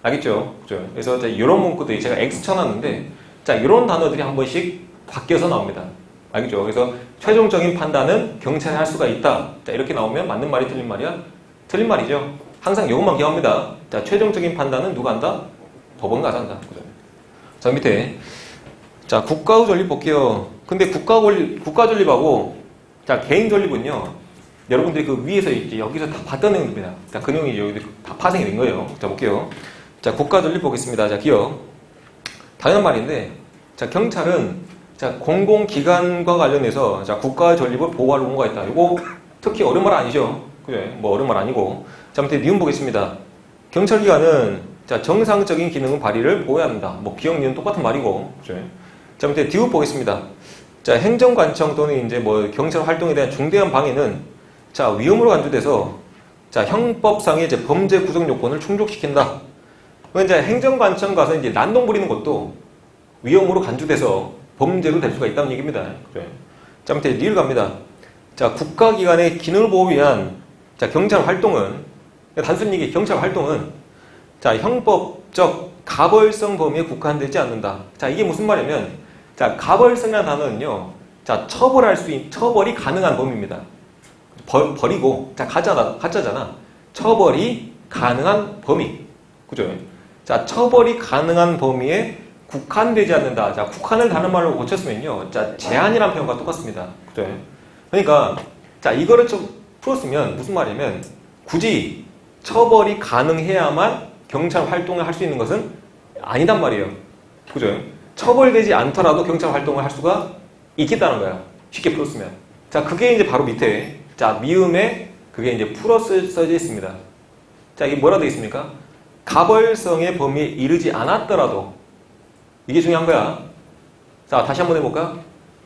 알겠죠? 그죠? 그래서 자, 이런 문구들이 제가 X 쳐놨는데 자, 이런 단어들이 한 번씩 바뀌어서 나옵니다. 알겠죠? 그래서 최종적인 판단은 경찰이 할 수가 있다. 자, 이렇게 나오면 맞는 말이 틀린 말이야? 틀린 말이죠. 항상 이것만 기억합니다. 자, 최종적인 판단은 누가 한다? 법원 가서 한다. 그죠? 자, 밑에 자, 국가의 존립 볼게요. 근데 국가 존립하고 자, 개인 존립은요. 여러분들이 그 위에서 이제 여기서 다 봤던 내용입니다. 자, 그 내용이 여기 다 파생이 된 거예요. 자, 볼게요. 자, 국가 존립 보겠습니다. 자, 기억. 당연한 말인데 자, 경찰은 자, 공공기관과 관련해서 자, 국가 전립을 보호할 의무가 있다. 이거 특히 어려운 말 아니죠? 그래, 뭐 어려운 말 아니고. 자, 밑에 니은 보겠습니다. 경찰기관은 자, 정상적인 기능은 발휘를 보호해야 한다. 뭐 기억, 니은 똑같은 말이고. 그래. 자, 밑에 디귿 보겠습니다. 자, 행정관청 또는 이제 뭐 경찰 활동에 대한 중대한 방해는 자, 위험으로 간주돼서 자, 형법상의 이제 범죄 구성 요건을 충족시킨다. 그러니까 이제 행정관청 가서 이제 난동 부리는 것도 위험으로 간주돼서 범죄로 될 수가 있다는 얘기입니다. 그래. 자, 밑에 리을 갑니다. 자, 국가기관의 기능을 보호하기 위한 자, 경찰 활동은 단순히 이게 경찰 활동은 자, 형법적 가벌성 범위에 국한되지 않는다. 자, 이게 무슨 말이냐면 자, 가벌성이라는 단어는요. 자, 처벌이 가능한 범위입니다. 버리고 자, 가짜잖아. 처벌이 가능한 범위. 그죠? 자, 처벌이 가능한 범위에 국한되지 않는다. 자, 국한을 다른 말로 고쳤으면요. 자, 제한이라는 표현과 똑같습니다. 그죠? 그러니까 자, 이거를 좀 풀었으면 무슨 말이냐면 굳이 처벌이 가능해야만 경찰 활동을 할 수 있는 것은 아니단 말이에요. 그죠? 처벌되지 않더라도 경찰 활동을 할 수가 있겠다는 거야. 쉽게 풀었으면. 자, 그게 이제 바로 밑에 자, 미음에 그게 이제 써져 있습니다. 자, 이게 뭐라 되어 있습니까? 가벌성의 범위에 이르지 않았더라도 이게 중요한 거야. 자, 다시 한번 해볼까?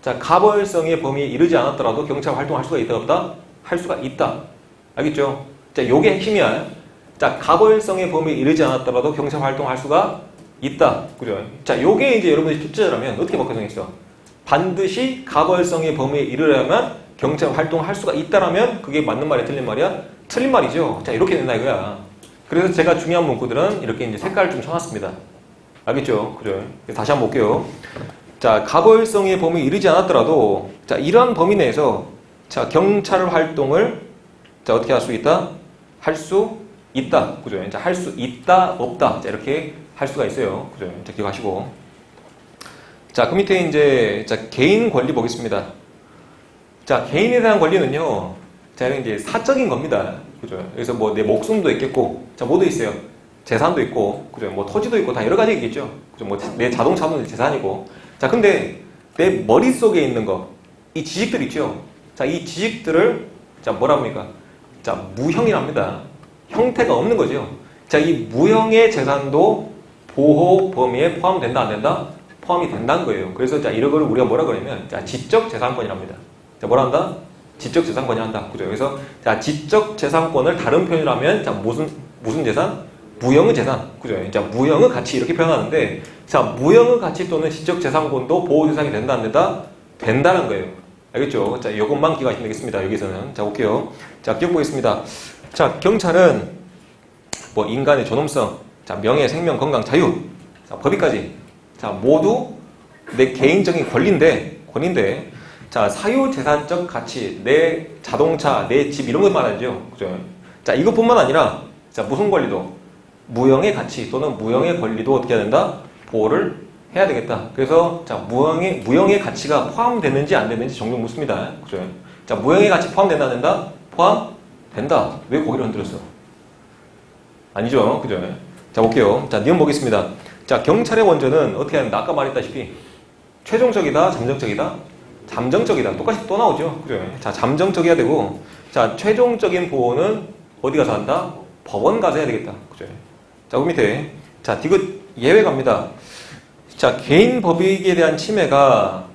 자, 가벌성의 범위에 이르지 않았더라도 경찰 활동할 수가 있다 없다? 할 수가 있다. 알겠죠? 자, 요게 핵심이야. 자, 가벌성의 범위에 이르지 않았더라도 경찰 활동할 수가 있다. 그죠? 자, 요게 이제 여러분들이 출제자라면 어떻게 바꿔정했어? 반드시 가벌성의 범위에 이르려면 경찰 활동할 수가 있다라면 그게 맞는 말이야, 틀린 말이야? 틀린 말이죠. 자, 이렇게 된다 이거야. 그래서 제가 중요한 문구들은 이렇게 이제 색깔을 좀 쳐놨습니다. 알겠죠? 그죠? 다시 한번 볼게요. 자, 가벌성의 범위에 이르지 않았더라도 자, 이러한 범위 내에서 자, 경찰 활동을 자, 어떻게 할 수 있다? 할 수 있다. 그죠? 자, 할 수 있다, 없다. 자, 이렇게 할 수가 있어요. 그죠? 자, 기억하시고. 자, 그 밑에 이제 자, 개인 권리 보겠습니다. 자, 개인에 대한 권리는요. 자, 이제 사적인 겁니다. 그죠? 그래서 뭐 내 목숨도 있겠고, 자, 뭐도 있어요. 재산도 있고, 그죠? 뭐 토지도 있고 다 여러 가지 있겠죠. 그죠? 뭐 내 자동차도 재산이고. 자, 근데 내 머릿속에 있는 거, 이 지식들 있죠. 자, 이 지식들을 자, 뭐라 합니까? 자, 무형이랍니다. 형태가 없는 거죠. 자, 이 무형의 재산도 보호 범위에 포함된다, 안 된다? 포함이 된다는 거예요. 그래서 자, 이런 걸 우리가 뭐라 그러냐면 자, 지적 재산권이랍니다. 자, 뭐라 한다? 지적 재산권이 한다. 그죠? 그래서 자, 지적 재산권을 다른 표현으로 하면 자, 무슨 재산? 무형의 재산. 그죠? 자, 무형의 가치 이렇게 표현하는데 자, 무형의 가치 또는 지적 재산권도 보호 대상이 된다, 안 된다? 된다는 거예요. 알겠죠? 자, 이것만 기억하시면 되겠습니다. 여기서는. 자, 볼게요. 자, 기억 보겠습니다. 자, 경찰은 뭐 인간의 존엄성, 자, 명예, 생명, 건강, 자유, 자, 법위까지 자, 모두 내 개인적인 권리인데 자, 사유재산적 가치, 내 자동차, 내 집 이런 것 말하죠. 그죠? 자, 이것뿐만 아니라 자, 무슨 권리도 무형의 가치 또는 무형의 권리도 어떻게 해야 된다? 보호를 해야 되겠다. 그래서 자, 무형의 가치가 포함되는지 안 되는지 종종 묻습니다. 그죠? 자, 무형의 가치 포함된다, 안 된다? 포함된다. 왜 고개를 흔들었어? 아니죠. 그죠? 자, 볼게요. 자, 니은 보겠습니다. 자, 경찰의 원전은 어떻게 하는다? 아까 말했다시피 최종적이다, 잠정적이다? 잠정적이다. 똑같이 또 나오죠. 그죠? 자, 잠정적이어야 되고 자, 최종적인 보호는 어디 가서 한다? 법원 가서 해야 되겠다. 그죠? 자, 그 밑에 자, 디귿 예외 갑니다. 자, 개인 법익에 대한 침해가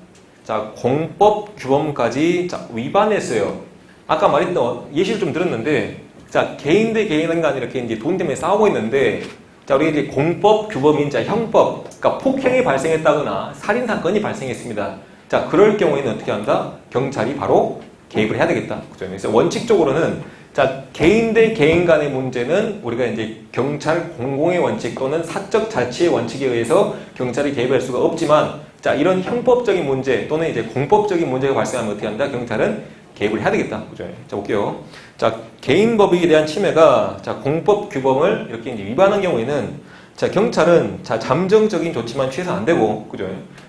자, 공법 규범까지 자, 위반했어요. 아까 말했던 예시를 좀 들었는데 자, 개인 대 개인 간에 이렇게 이제 돈 때문에 싸우고 있는데 자, 우리 이제 공법 규범인 자, 형법, 그러니까 폭행이 발생했다거나 살인 사건이 발생했습니다. 자, 그럴 경우에는 어떻게 한다? 경찰이 바로 개입을 해야 되겠다. 그죠? 그래서 원칙적으로는 자, 개인 대 개인 간의 문제는 우리가 이제 경찰 공공의 원칙 또는 사적 자치의 원칙에 의해서 경찰이 개입할 수가 없지만 자, 이런 형법적인 문제 또는 이제 공법적인 문제가 발생하면 어떻게 한다? 경찰은 개입을 해야 되겠다. 그죠? 자, 볼게요. 자, 개인 법익에 대한 침해가 자, 공법 규범을 이렇게 이제 위반한 경우에는 자, 경찰은 자, 잠정적인 조치만 취해서 안 되고, 그죠?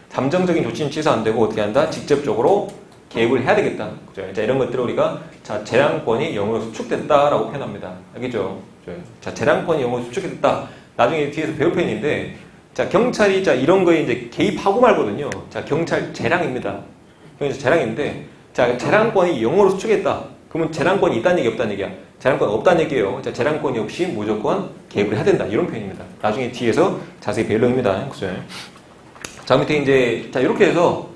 잠정적인 조치는 취해서 안 되고 어떻게 한다? 직접적으로 개입을 해야 되겠다. 그죠? 자, 이런 것들을 우리가 자, 재량권이 영으로 수축됐다라고 표현합니다. 알겠죠? 그죠? 자, 재량권이 영으로 수축됐다. 나중에 뒤에서 배울 표현인데 자, 경찰이 자, 이런 거에 이제 개입하고 말거든요. 자, 경찰 재량입니다. 경찰 재량인데, 자, 재량권이 0으로 수축했다. 그러면 재량권이 있다는 얘기, 없다는 얘기야? 재량권 없다는 얘기예요. 자, 재량권이 없이 무조건 개입을 해야 된다. 이런 표현입니다. 나중에 뒤에서 자세히 배울 내용입니다. 그죠? 자, 밑에 이제, 자, 이렇게 해서,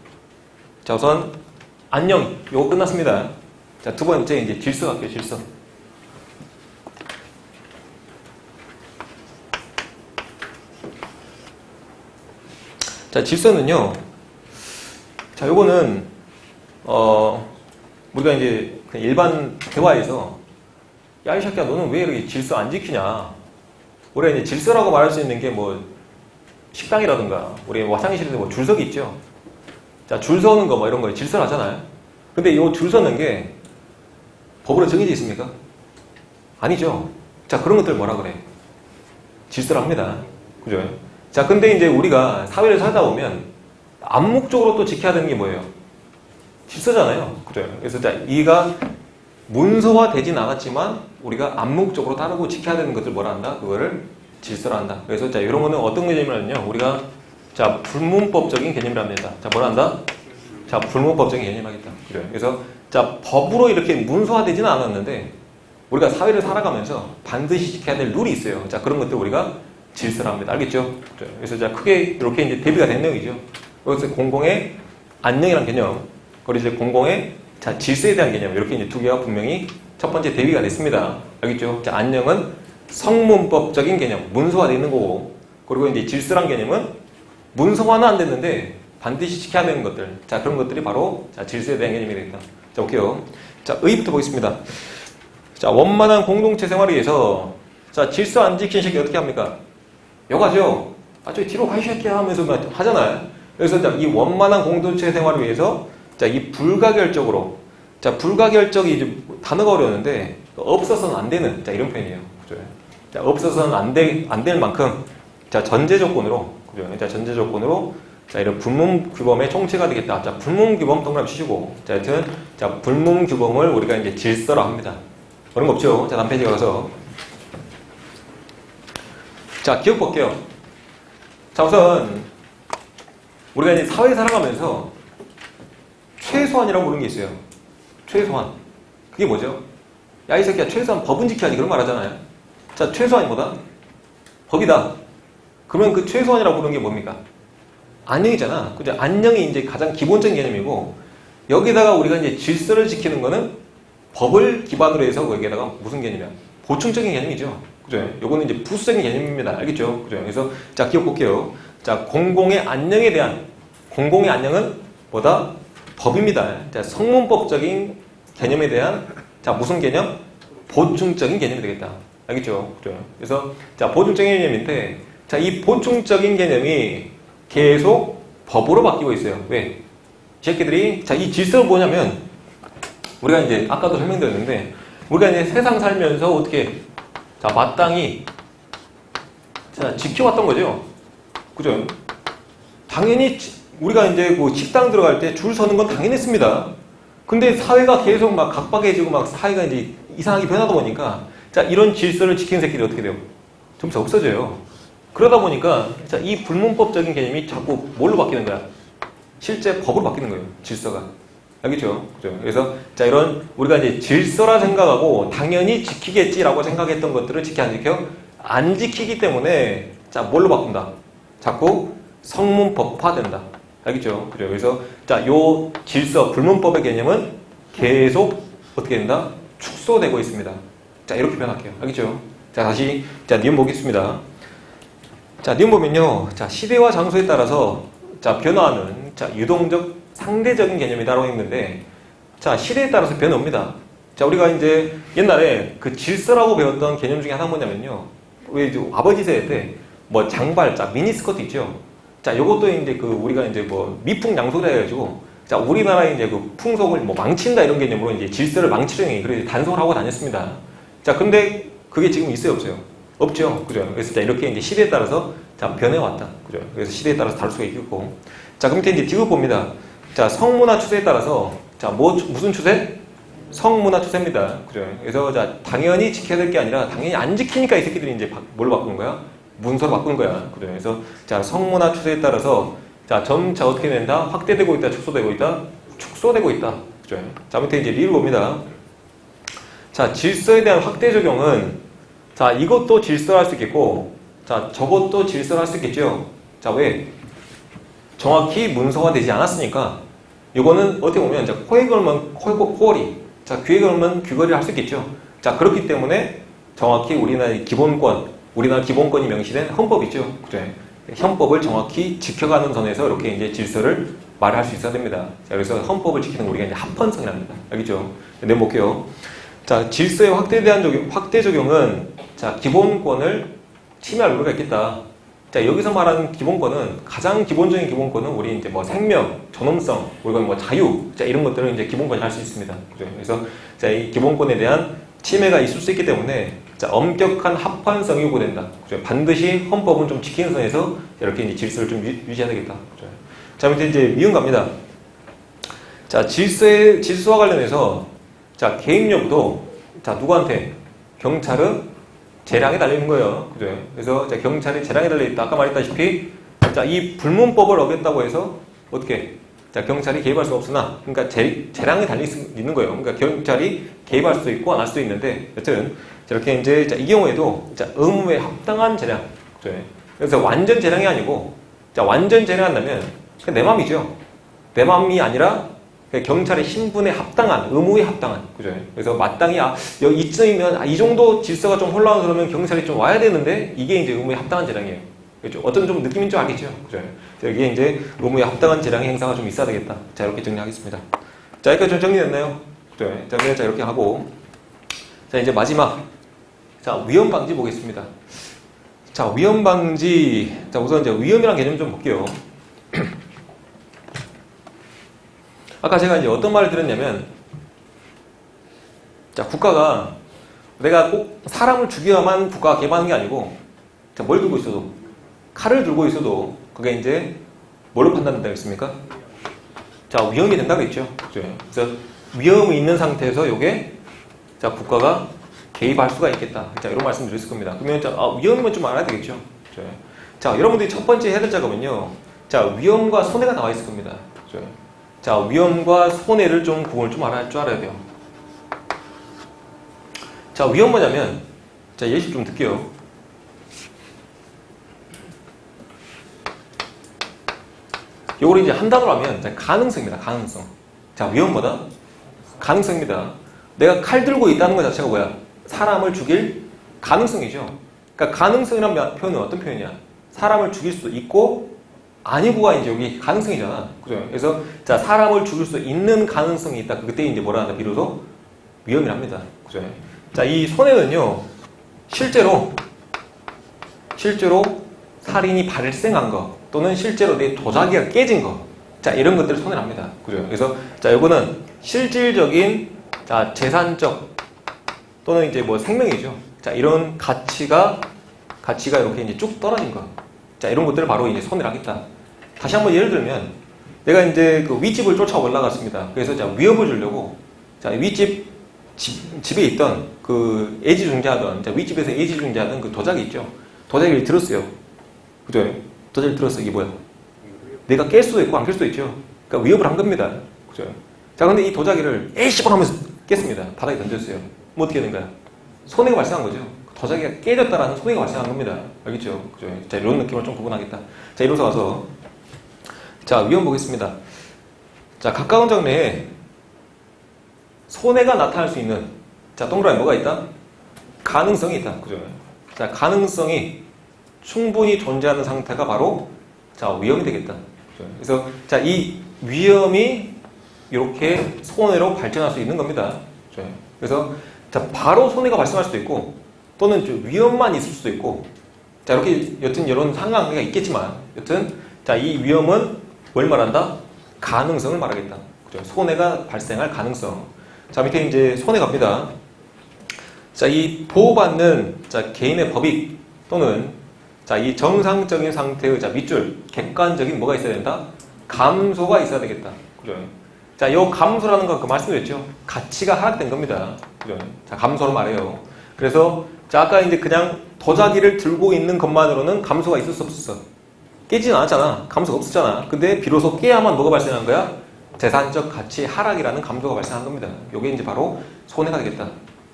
자, 우선, 안녕. 요거 끝났습니다. 자, 두 번째, 이제 질서 갈게요, 질서. 자, 질서는요. 자, 요거는, 우리가 이제, 그냥 일반 대화에서, 야, 이 새끼야, 너는 왜 이렇게 질서 안 지키냐? 우리가 이제 질서라고 말할 수 있는 게 뭐, 식당이라든가, 우리 뭐 화장실에서 뭐 줄서기 있죠? 자, 줄 서는 거 뭐 이런 거에 질서를 하잖아요? 근데 이 줄 서는 게 법으로 정해져 있습니까? 아니죠. 자, 그런 것들 뭐라 그래? 질서랍니다. 그죠? 자, 근데 이제 우리가 사회를 살다 보면 암묵적으로 또 지켜야 되는 게 뭐예요? 질서잖아요. 그죠? 그래서 자, 이가 문서화 되진 않았지만 우리가 암묵적으로 따르고 지켜야 되는 것들 뭐라 한다? 그거를 질서라 한다. 그래서 자, 이런 거는 어떤 개념이냐면요. 우리가 자, 불문법적인 개념이라 합니다. 자, 뭐라 한다? 자, 불문법적인 개념이라겠다. 그래요. 그래서 자, 법으로 이렇게 문서화되지는 않았는데 우리가 사회를 살아가면서 반드시 지켜야 될 룰이 있어요. 자, 그런 것들 우리가 질서라 합니다. 알겠죠? 그래서 자, 크게 이렇게 이제 대비가 된 내용이죠. 그래서 공공의 안녕이라는 개념, 그리고 이제 공공의 자, 질서에 대한 개념, 이렇게 이제 두 개가 분명히 첫 번째 대비가 됐습니다. 알겠죠? 자, 안녕은 성문법적인 개념, 문서화되어 있는 거고, 그리고 이제 질서란 개념은 문서화는 안 됐는데 반드시 지켜야 되는 것들. 자, 그런 것들이 바로 자, 질서에 대한 개념이 되겠다. 자, 볼게요. 자, 의부터 보겠습니다. 자, 원만한 공동체 생활을 위해서 자, 질서 안 지키는 새끼 어떻게 합니까? 욕하죠? 아, 저기 뒤로 가, 이 새끼야 하면서 막 하잖아요. 그래서 자, 이 원만한 공동체 생활을 위해서 자, 이 불가결적으로 자, 불가결적이 이제 단어가 어려웠는데 없어서는 안 되는 자, 이런 표현이에요. 그죠? 자, 없어서는 안 될 만큼 자, 전제 조건으로 그죠? 자, 전제 조건으로 자, 이런 불문규범의 총체가 되겠다. 자, 불문규범 동그라미 치시고 자, 하여튼 자, 불문규범을 우리가 이제 질서라 합니다. 그런 거 없죠? 자, 다음 페이지 가서 자, 기억 볼게요. 자, 우선 우리가 이제 사회 살아가면서 최소한이라고 부르는 게 있어요. 최소한. 그게 뭐죠? 야, 이 새끼야, 최소한 법은 지켜야지. 그런 말 하잖아요. 자, 최소한이 뭐다? 법이다. 그러면 그 최소한이라고 부르는 게 뭡니까? 안녕이잖아. 그죠? 안녕이 이제 가장 기본적인 개념이고, 여기다가 우리가 이제 질서를 지키는 거는 법을 기반으로 해서 거기에다가 무슨 개념이야? 보충적인 개념이죠. 그죠? 요거는 이제 부수적인 개념입니다. 알겠죠? 그죠? 그래서, 자, 기억 볼게요. 자, 공공의 안녕에 대한, 공공의 안녕은 뭐다? 법입니다. 자, 성문법적인 개념에 대한, 자, 무슨 개념? 보충적인 개념이 되겠다. 알겠죠? 그죠? 그래서, 자, 보충적인 개념인데, 자, 이 보충적인 개념이 계속 법으로 바뀌고 있어요. 왜? 이 새끼들이, 자, 이 질서가 뭐냐면, 우리가 이제, 아까도 설명드렸는데, 우리가 이제 세상 살면서 어떻게, 자, 마땅히, 자, 지켜왔던 거죠. 그죠? 당연히, 우리가 이제 그 식당 들어갈 때 줄 서는 건 당연했습니다. 근데 사회가 계속 막 각박해지고 막 사회가 이제 이상하게 변하다 보니까, 자, 이런 질서를 지키는 새끼들이 어떻게 돼요? 점차 없어져요. 그러다 보니까, 자, 이 불문법적인 개념이 자꾸 뭘로 바뀌는 거야? 실제 법으로 바뀌는 거예요. 질서가. 알겠죠? 그죠? 그래서, 자, 이런, 우리가 이제 질서라 생각하고, 당연히 지키겠지라고 생각했던 것들을 지켜 안 지켜? 안 지키기 때문에, 자, 뭘로 바꾼다? 자꾸 성문법화된다. 알겠죠? 그죠? 그래서, 자, 요 질서, 불문법의 개념은 계속 어떻게 된다? 축소되고 있습니다. 자, 이렇게 변할게요. 알겠죠? 자, 다시, 자, 니은 보겠습니다. 자, 니은 보면요. 자, 시대와 장소에 따라서, 자, 변화하는, 자, 유동적, 상대적인 개념이다라고 했는데, 자, 시대에 따라서 변화옵니다. 자, 우리가 이제 옛날에 그 질서라고 배웠던 개념 중에 하나가 뭐냐면요. 우리 이제 아버지 세대 때, 뭐, 장발, 자, 미니스커트 있죠? 자, 요것도 이제 그 우리가 이제 뭐 미풍양속이라 해가지고, 자, 우리나라의 이제 그 풍속을 뭐 망친다 이런 개념으로 이제 질서를 망치려니 그래서 단속을 하고 다녔습니다. 자, 근데 그게 지금 있어요, 없어요? 없죠. 그죠? 그래서 자, 이렇게 이제 시대에 따라서 자, 변해왔다. 그죠? 그래서 시대에 따라서 다를 수가 있겠고. 자, 그럼 밑에 이제 디귿 봅니다. 자, 성문화 추세에 따라서, 자, 무슨 추세? 성문화 추세입니다. 그죠? 그래서 자, 당연히 지켜야 될 게 아니라 당연히 안 지키니까 이 새끼들이 이제 뭘로 바꾸는 거야? 문서로 바꾸는 거야. 그죠? 그래서 자, 성모나 추세에 따라서 자, 점차 어떻게 된다? 확대되고 있다, 축소되고 있다, 축소되고 있다. 그죠? 자, 밑에 이제 리를 봅니다. 자, 질서에 대한 확대 적용은 자, 이것도 질서를 할 수 있겠고, 자, 저것도 질서를 할 수 있겠죠. 자, 왜? 정확히 문서화 되지 않았으니까, 이거는 어떻게 보면, 자, 코에 걸면 코걸이, 자, 귀에 걸면 귀걸이를 할 수 있겠죠. 자, 그렇기 때문에 정확히 우리나라의 기본권, 우리나라 기본권이 명시된 헌법이죠. 그죠? 헌법을 정확히 지켜가는 선에서 이렇게 이제 질서를 말할 수 있어야 됩니다. 자, 그래서 헌법을 지키는 우리가 이제 합헌성이랍니다. 알겠죠? 내용 볼게요. 자, 질서의 확대 적용은 자, 기본권을 침해할 우려가 있겠다. 자, 여기서 말하는 기본권은 가장 기본적인 기본권은 우리 이제 뭐 생명, 존엄성, 우리가 뭐 자유, 자, 이런 것들은 이제 기본권이 할 수 있습니다. 그죠? 그래서 자, 이 기본권에 대한 침해가 있을 수 있기 때문에 자, 엄격한 합헌성이 요구된다. 그죠? 반드시 헌법은 좀 지키는 선에서 이렇게 이제 질서를 좀 유지해야 되겠다. 그죠? 자, 밑에 이제 미음 갑니다. 자, 질서와 관련해서 자, 개입 여부도 자, 누구한테? 경찰은 재량에 달려있는 거예요. 그죠? 그래서 자, 경찰이 재량에 달려있다. 아까 말했다시피 자, 이 불문법을 어겼다고 해서 어떻게? 자, 경찰이 개입할 수가 없으나 그러니까 재량에 달려있는 거예요. 그러니까 경찰이 개입할 수도 있고 안 할 수도 있는데 여튼 이렇게 이제 자, 이 경우에도 자, 의무에 합당한 재량. 그죠? 그래서 완전 재량이 아니고 자, 완전 재량한다면 내 맘이죠. 내 맘이 아니라 경찰의 신분에 합당한, 의무에 합당한, 그죠? 그래서 마땅히, 이쯤이면, 이 정도 질서가 좀 혼란스러우면 경찰이 좀 와야 되는데, 이게 이제 의무에 합당한 재량이에요. 그죠? 어떤 좀 느낌인 줄 알겠죠? 그죠? 여기에 이제 의무에 합당한 재량의 행사가 좀 있어야 되겠다. 자, 이렇게 정리하겠습니다. 자, 여기까지 좀 정리됐나요? 그죠? 자, 이렇게 하고. 자, 이제 마지막. 자, 위험방지 보겠습니다. 자, 위험방지. 자, 우선 이제 위험이라는 개념 좀 볼게요. 아까 제가 이제 어떤 말을 드렸냐면, 자, 국가가 내가 꼭 사람을 죽여야만 국가가 개입하는 게 아니고, 자, 뭘 들고 있어도, 칼을 들고 있어도, 그게 이제 뭘로 판단된다고 했습니까? 자, 위험이 된다고 했죠. 그죠? 그래서 위험이 있는 상태에서 요게, 자, 국가가 개입할 수가 있겠다. 자, 이런 말씀 드렸을 겁니다. 그러면, 자, 위험이면 좀 알아야 되겠죠. 그죠? 자, 여러분들이 첫 번째 해야 될 작업은요, 자, 위험과 손해가 나와 있을 겁니다. 그죠? 자, 위험과 손해를 좀 구분을 좀 알아야 돼요. 자, 위험 뭐냐면, 자, 예시 좀 듣게요. 요걸 이제 한 단어로 하면, 자, 가능성입니다. 가능성. 자, 위험 뭐다? 가능성입니다. 내가 칼 들고 있다는 것 자체가 뭐야? 사람을 죽일 가능성이죠. 그러니까 가능성이라는 표현은 어떤 표현이야? 사람을 죽일 수도 있고, 아니고가 이제 여기 가능성이잖아. 그죠? 그래서, 자, 사람을 죽일 수 있는 가능성이 있다. 그때 이제 뭐라 한다? 비로소 위험이랍니다. 그죠? 자, 이 손해는요, 실제로 살인이 발생한 거, 또는 실제로 내 도자기가 깨진 거. 자, 이런 것들을 손해랍니다. 그죠? 그래서, 자, 요거는 실질적인, 자, 재산적, 또는 이제 뭐 생명이죠. 자, 이런 가치가 이렇게 이제 쭉 떨어진 거. 자, 이런 것들을 바로 이제 손해를 하겠다. 다시 한번 예를 들면, 내가 이제 그 윗집을 쫓아 올라갔습니다. 그래서 자, 위협을 주려고, 자, 집에 있던 그 애지중지하던, 자, 윗집에서 애지중지하던 그 도자기 있죠. 도자기를 들었어요. 그죠? 도자기를 들었어. 이게 뭐야? 내가 깰 수도 있고 안 깰 수도 있죠. 그러니까 위협을 한 겁니다. 그죠? 자, 근데 이 도자기를 에이씨발 하면서 깼습니다. 바닥에 던졌어요. 뭐 어떻게 되는 거야? 손해가 발생한 거죠. 도자기가 깨졌다라는 손해가 발생한 겁니다. 알겠죠? 그죠? 자, 이런 느낌을 좀 구분하겠다. 자, 이로서 가서, 자, 위험 보겠습니다. 자, 가까운 장래에 손해가 나타날 수 있는, 자, 동그라미 뭐가 있다? 가능성이 있다. 그죠? 자, 가능성이 충분히 존재하는 상태가 바로, 자, 위험이 되겠다. 그죠? 그래서, 자, 이 위험이 이렇게 손해로 발전할 수 있는 겁니다. 그죠? 그래서, 자, 바로 손해가 발생할 수도 있고, 또는 좀 위험만 있을 수도 있고, 자, 이렇게 여튼 이런 상황이 있겠지만, 여튼, 자, 이 위험은 뭘 말한다? 가능성을 말하겠다. 그죠? 손해가 발생할 가능성. 자, 밑에 이제 손해 갑니다. 자, 이 보호받는, 자, 개인의 법익 또는, 자, 이 정상적인 상태의, 자, 밑줄, 객관적인 뭐가 있어야 된다? 감소가 있어야 되겠다. 그죠? 자, 요 감소라는 거 그 말씀드렸죠? 가치가 하락된 겁니다. 그죠? 자, 감소로 말해요. 그래서 자, 아까 이제 그냥 도자기를 들고 있는 것만으로는 감소가 있을 수 없었어. 깨지진 않았잖아. 감소가 없었잖아. 근데 비로소 깨야만 뭐가 발생한 거야? 재산적 가치 하락이라는 감소가 발생한 겁니다. 이게 이제 바로 손해가 되겠다. 자,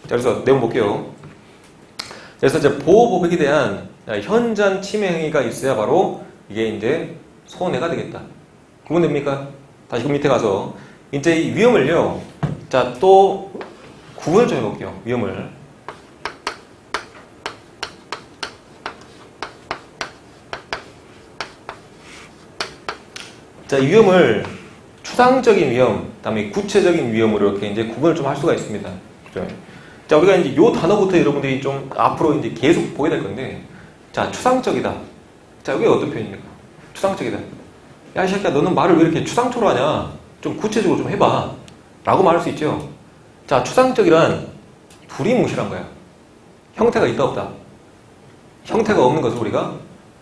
그래서 내용 볼게요. 그래서 이제 보호법에 대한 현저한 침해 행위가 있어야 바로 이게 이제 손해가 되겠다. 구분됩니까? 다시 그 밑에 가서 이제 이 위험을요. 자, 또 구분을 좀 해볼게요. 위험을. 자, 이 위험을 추상적인 위험, 그다음에 구체적인 위험으로 이렇게 이제 구분을 좀 할 수가 있습니다. 그죠? 자, 우리가 이제 요 단어부터 여러분들이 좀 앞으로 이제 계속 보게 될 건데, 자, 추상적이다. 자, 이게 어떤 표현입니까? 추상적이다. 야, 이 새끼야, 너는 말을 왜 이렇게 추상적으로 하냐? 좀 구체적으로 좀 해봐. 라고 말할 수 있죠. 자, 추상적이란 두리뭉실한 거야. 형태가 있다, 없다. 형태가 없는 것을 우리가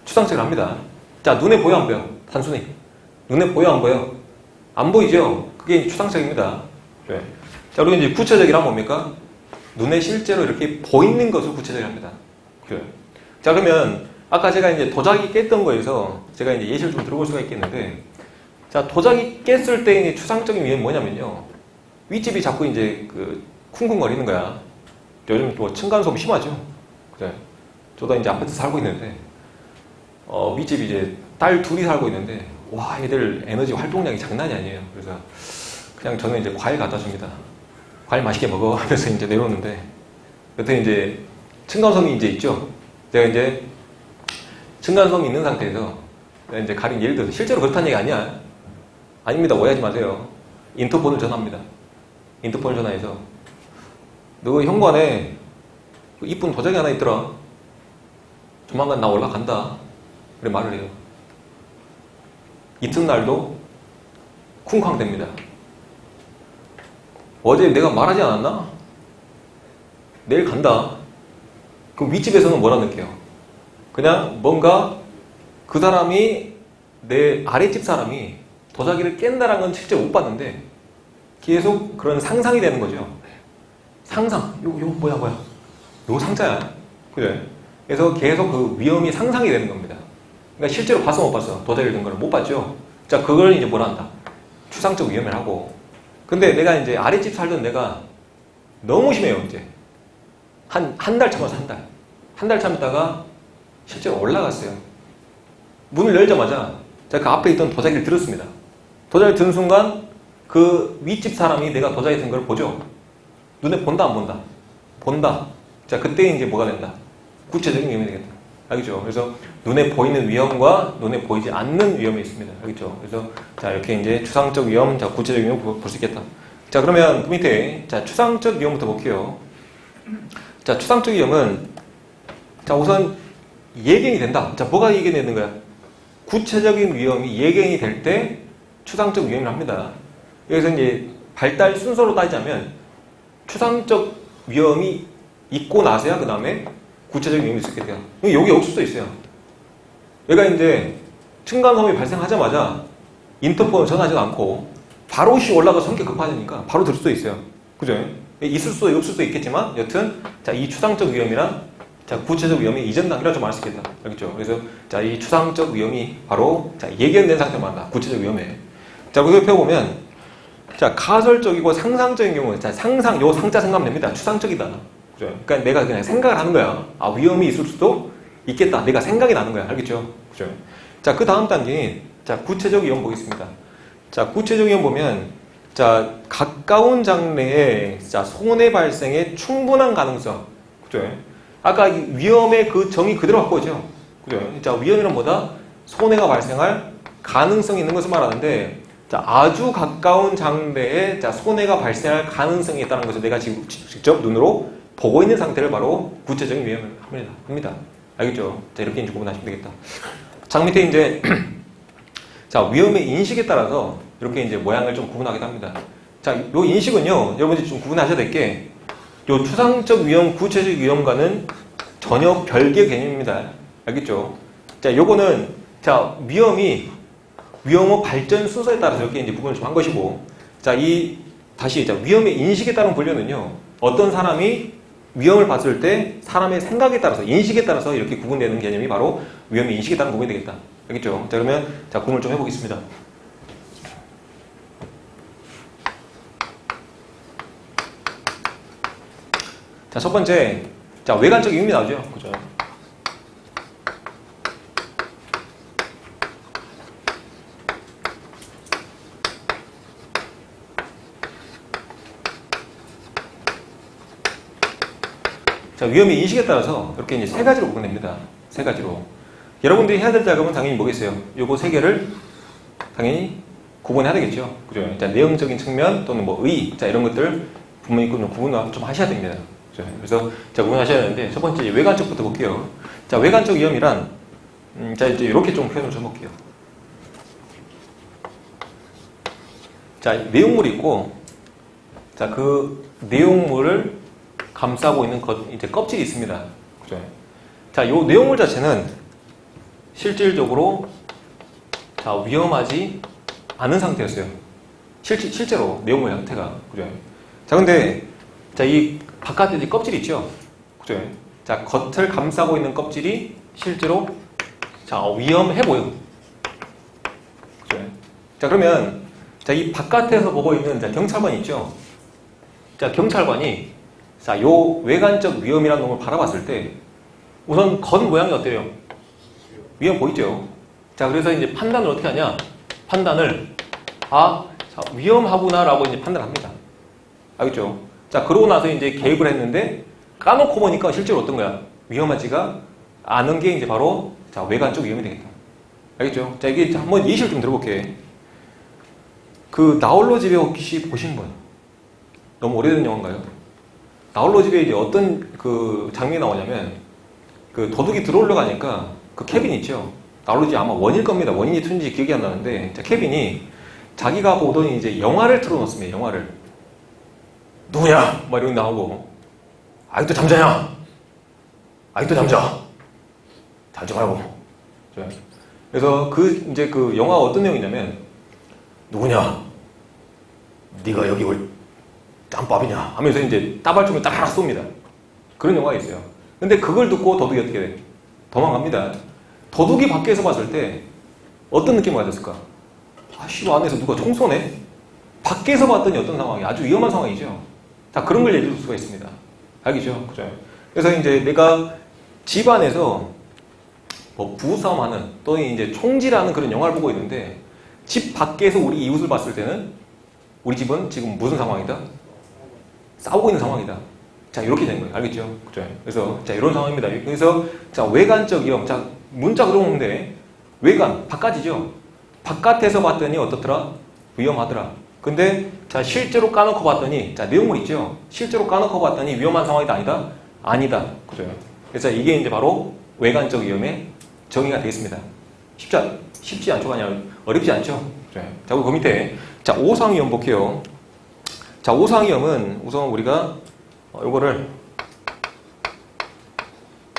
추상적이라 합니다. 자, 눈에 보여, 안 보여? 단순히. 눈에 보여, 안 보여? 안 보이죠? 그게 추상적입니다. 네. 자, 그리고 이제 구체적이란 뭡니까? 눈에 실제로 이렇게 보이는 것을 구체적이랍니다. 그래요. 자, 그러면 아까 제가 이제 도자기 깼던 거에서 제가 이제 예시를 좀 들어볼 수가 있겠는데, 자, 도자기 깼을 때 이제 추상적인 위험이 뭐냐면요. 윗집이 자꾸 이제 그 쿵쿵거리는 거야. 요즘 뭐 층간소음이 심하죠. 그래. 저도 이제 아파트 살고 있는데, 윗집이 이제 딸 둘이 살고 있는데, 와, 애들 에너지 활동량이 장난이 아니에요. 그래서 그냥 저는 이제 과일 갖다 줍니다. 과일 맛있게 먹어 하면서 이제 내려오는데, 여튼 이제 층간소음이 이제 있죠. 제가 이제 층간소음이 있는 상태에서 이제 가령 예를 들어서 실제로 그렇다는 얘기 아니야. 아닙니다. 오해하지 마세요. 인터폰을 전화합니다. 인터폰을 전화해서 너 현관에 이쁜 도자기 하나 있더라. 조만간 나 올라간다. 그래 말을 해요. 이튿날도 쿵쾅댑니다. 어제 내가 말하지 않았나? 내일 간다. 그럼 윗집에서는 뭐라 느껴요? 그냥 뭔가 그 사람이 내 아랫집 사람이 도자기를 깬다라는 건 실제 못 봤는데 계속 그런 상상이 되는 거죠. 상상. 요거 뭐야. 요거 상자야. 그래. 그래서 계속 그 위험이 상상이 되는 겁니다. 그러니까 실제로 봤어 못 봤어? 도자기를 든 거를 못 봤죠? 자, 그걸 이제 뭐라 한다? 추상적 위험을 하고. 근데 내가 이제 아랫집 살던 내가 너무 심해요, 이제. 한 달 참아서 한 달. 한 달 참다가 실제로 올라갔어요. 문을 열자마자 제가 그 앞에 있던 도자기를 들었습니다. 도자기를 든 순간 그 윗집 사람이 내가 도자기 든 걸 보죠? 눈에 본다, 안 본다? 본다. 자, 그때 이제 뭐가 된다? 구체적인 위험이 되겠다. 알겠죠? 그래서 눈에 보이는 위험과 눈에 보이지 않는 위험이 있습니다. 알겠죠? 그래서 자, 이렇게 이제 추상적 위험, 자, 구체적 위험 볼 수 있겠다. 자, 그러면 그 밑에 자, 추상적 위험부터 볼게요. 자, 추상적 위험은 자, 우선 예견이 된다. 자, 뭐가 예견이 되는 거야? 구체적인 위험이 예견이 될 때 추상적 위험을 합니다. 여기서 이제 발달 순서로 따지자면 추상적 위험이 있고 나서야 그 다음에 구체적인 위험이 있을 게 돼요. 여기 없을 수도 있어요. 얘가 이제 층간소음이 발생하자마자 인터폰을 전화하지도 않고 바로 올라가 성격 급하니까 바로 들 수도 있어요. 그죠? 있을 수도 없을 수도 있겠지만 여튼 자, 이 추상적 위험이랑 자, 구체적 위험이 이전 단계라 좀 알 수 있겠다. 알겠죠? 그래서 자, 이 추상적 위험이 바로 자, 예견된 상태로 말한다. 구체적 위험에. 자, 여기 펴보면 자, 가설적이고 상상적인 경우는 자, 상상 요 상자 생각하면 됩니다. 추상적이다. 그죠? 그러니까 내가 그냥 생각을 하는 거야. 아, 위험이 있을 수도 있겠다. 내가 생각이 나는 거야. 알겠죠? 그죠? 자, 그 다음 단계인 자, 구체적 위험 보겠습니다. 자, 구체적 위험 보면 자, 가까운 장래에 자, 손해 발생의 충분한 가능성. 그죠? 아까 위험의 그 정의 그대로 갖고 오죠. 그죠? 자, 위험이란 뭐다? 손해가 발생할 가능성이 있는 것을 말하는데 자, 아주 가까운 장래에 자, 손해가 발생할 가능성이 있다는 것을 내가 지금 직접 눈으로 보고 있는 상태를 바로 구체적인 위험을 합니다. 알겠죠? 자, 이렇게 이제 구분하시면 되겠다. 장 밑에 이제 자, 위험의 인식에 따라서 이렇게 이제 모양을 좀 구분하기도 합니다. 자, 요 인식은요, 여러분들이 좀 구분하셔야 될 게, 요 추상적 위험, 구체적 위험과는 전혀 별개의 개념입니다. 알겠죠? 자, 요거는, 자, 위험의 발전 순서에 따라서 이렇게 이제 구분을 좀 한 것이고, 자, 다시, 자, 위험의 인식에 따른 분류는요, 어떤 사람이 위험을 봤을 때 사람의 생각에 따라서, 인식에 따라서 이렇게 구분되는 개념이 바로 위험의 인식에 따른 구분이 되겠다. 알겠죠? 자, 그러면 자, 구분을 좀 해보겠습니다. 자, 첫 번째, 자, 외관적 위험이 나오죠. 그죠? 자, 위험의 인식에 따라서 이렇게 이제 세 가지로 구분됩니다. 세 가지로. 여러분들이 해야 될 작업은 당연히 뭐겠어요? 요거 세 개를 당연히 구분해야 되겠죠. 그죠? 자, 내용적인 측면 또는 뭐 의, 자, 이런 것들 분명히 구분 좀 하셔야 됩니다. 그죠? 그래서 자, 구분하셔야 되는데 첫 번째 외관적부터 볼게요. 자, 외관적 위험이란 자, 이제 이렇게 좀 표현을 좀 해볼게요. 자, 내용물이 있고 자, 그 내용물을 감싸고 있는 이제 껍질이 있습니다. 그죠? 자, 요 내용물 자체는 실질적으로 자, 위험하지 않은 상태였어요. 실제로 내용물 형태가. 그죠? 자, 근데 자, 이 바깥에 이 껍질이 있죠. 그죠? 자, 겉을 감싸고 있는 껍질이 실제로 자, 위험해 보여. 그죠? 자, 그러면 자, 이 바깥에서 보고 있는 자, 경찰관이 있죠. 자, 경찰관이 자, 요 외관적 위험이라는 놈을 바라봤을 때 우선 겉 모양이 어때요? 위험 보이죠? 자, 그래서 이제 판단을 어떻게 하냐? 판단을 자, 위험하구나 라고 이제 판단합니다. 알겠죠? 자, 그러고 나서 이제 개입을 했는데 까놓고 보니까 실제로 어떤 거야? 위험하지가 않은 게 이제 바로 자, 외관적 위험이 되겠다. 알겠죠? 자, 이게 한번 예시를 좀 들어볼게. 그 나홀로 집에 혹시 보신 분? 너무 오래된 영화인가요? 나홀로 집에 이제 어떤 그 장면이 나오냐면 그 도둑이 들어오려고 하니까 그 케빈 있죠. 나홀로 집 아마 원일 겁니다. 원인지 투인지 기억이 안 나는데 자, 케빈이 자기가 보던 이제 영화를 틀어놓습니다. 영화를. 누구냐? 막 이런 게 나오고 아직도 잠자냐? 아직도 잠자. 잠지 말고. 그래서 그 이제 그 영화가 어떤 내용이냐면 누구냐? 네가 여기 올 짬밥이냐 하면서 이제 따발총을 딱 쏩니다. 그런 영화가 있어요. 근데 그걸 듣고 도둑이 어떻게 돼? 도망갑니다. 도둑이 밖에서 봤을 때 어떤 느낌을 가졌을까? 아씨, 안에서 누가 총 쏘네? 밖에서 봤더니 어떤 상황이 아주 위험한 상황이죠. 자, 그런 걸 예를 들 수가 있습니다. 알겠죠? 그죠? 그래서 이제 내가 집 안에서 뭐 부부싸움하는 또는 이제 총질하는 그런 영화를 보고 있는데 집 밖에서 우리 이웃을 봤을 때는 우리 집은 지금 무슨 상황이다? 싸우고 있는 상황이다. 자, 이렇게 된 거예요. 알겠죠? 그죠? 그래서 자, 이런 상황입니다. 그래서 자, 외관적 위험. 자, 문자가 들어오는데 외관, 바깥이죠. 바깥에서 봤더니 어떻더라? 위험하더라. 근데 자, 실제로 까놓고 봤더니 자, 내용물 있죠. 실제로 까놓고 봤더니 위험한 상황이다 아니다? 아니다. 그죠? 그래서 이게 이제 바로 외관적 위험의 정의가 되겠습니다. 쉽지 않죠? 아니야. 어렵지 않죠? 그죠? 자, 그 밑에 자, 오상 위험 볼게요. 자, 오상 위험은 우선 우리가 요거를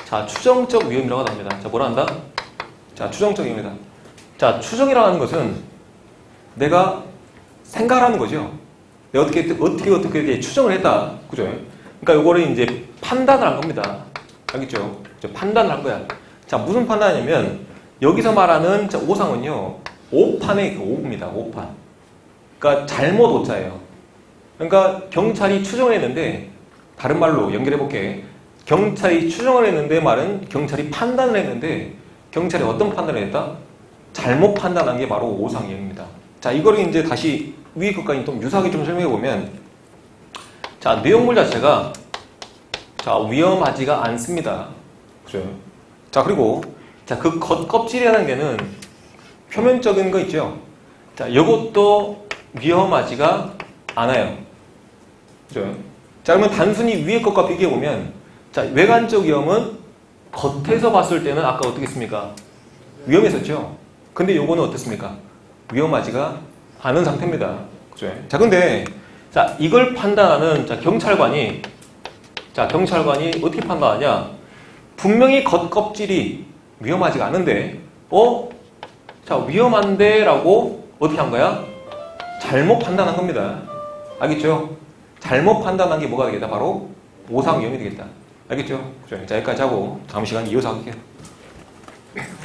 자, 추정적 위험이라고 합니다. 자, 뭐라 한다? 자, 추정적 위험이다. 자, 추정이라고 하는 것은 내가 생각을 하는 거죠. 내가 어떻게 추정을 했다. 그죠? 그러니까 요거를 이제 판단을 한 겁니다. 알겠죠? 판단을 한 거야. 자, 무슨 판단이냐면 여기서 말하는 자, 오상은요. 오판의 그 오입니다. 오판. 그러니까 잘못 오자예요. 그러니까 경찰이 추정을 했는데 다른 말로 연결해 볼게. 경찰이 추정을 했는데 말은 경찰이 판단을 했는데 경찰이 어떤 판단을 했다? 잘못 판단한 게 바로 오상위험입니다. 자, 이거를 이제 다시 위에 것까지 좀 유사하게 좀 설명해 보면 자, 내용물 자체가 자, 위험하지가 않습니다. 그죠? 자, 그리고 자, 그 껍질이라는 게는 표면적인 거 있죠? 자, 이것도 위험하지가 않아요. 그죠? 자, 그러면 단순히 위에 것과 비교해 보면 자, 외관적 위험은 겉에서 봤을 때는 아까 어떻게 했습니까? 위험했었죠? 근데 요거는 어떻습니까? 위험하지가 않은 상태입니다. 그죠? 자, 근데 자, 이걸 판단하는 자, 경찰관이 어떻게 판단하냐? 분명히 겉껍질이 위험하지가 않은데 자, 위험한데 라고 어떻게 한 거야? 잘못 판단한 겁니다. 알겠죠? 잘못 판단한 게 뭐가 되겠다? 바로 5상 0이 되겠다. 알겠죠? 자, 여기까지 하고 다음 시간에 이어서 할게요.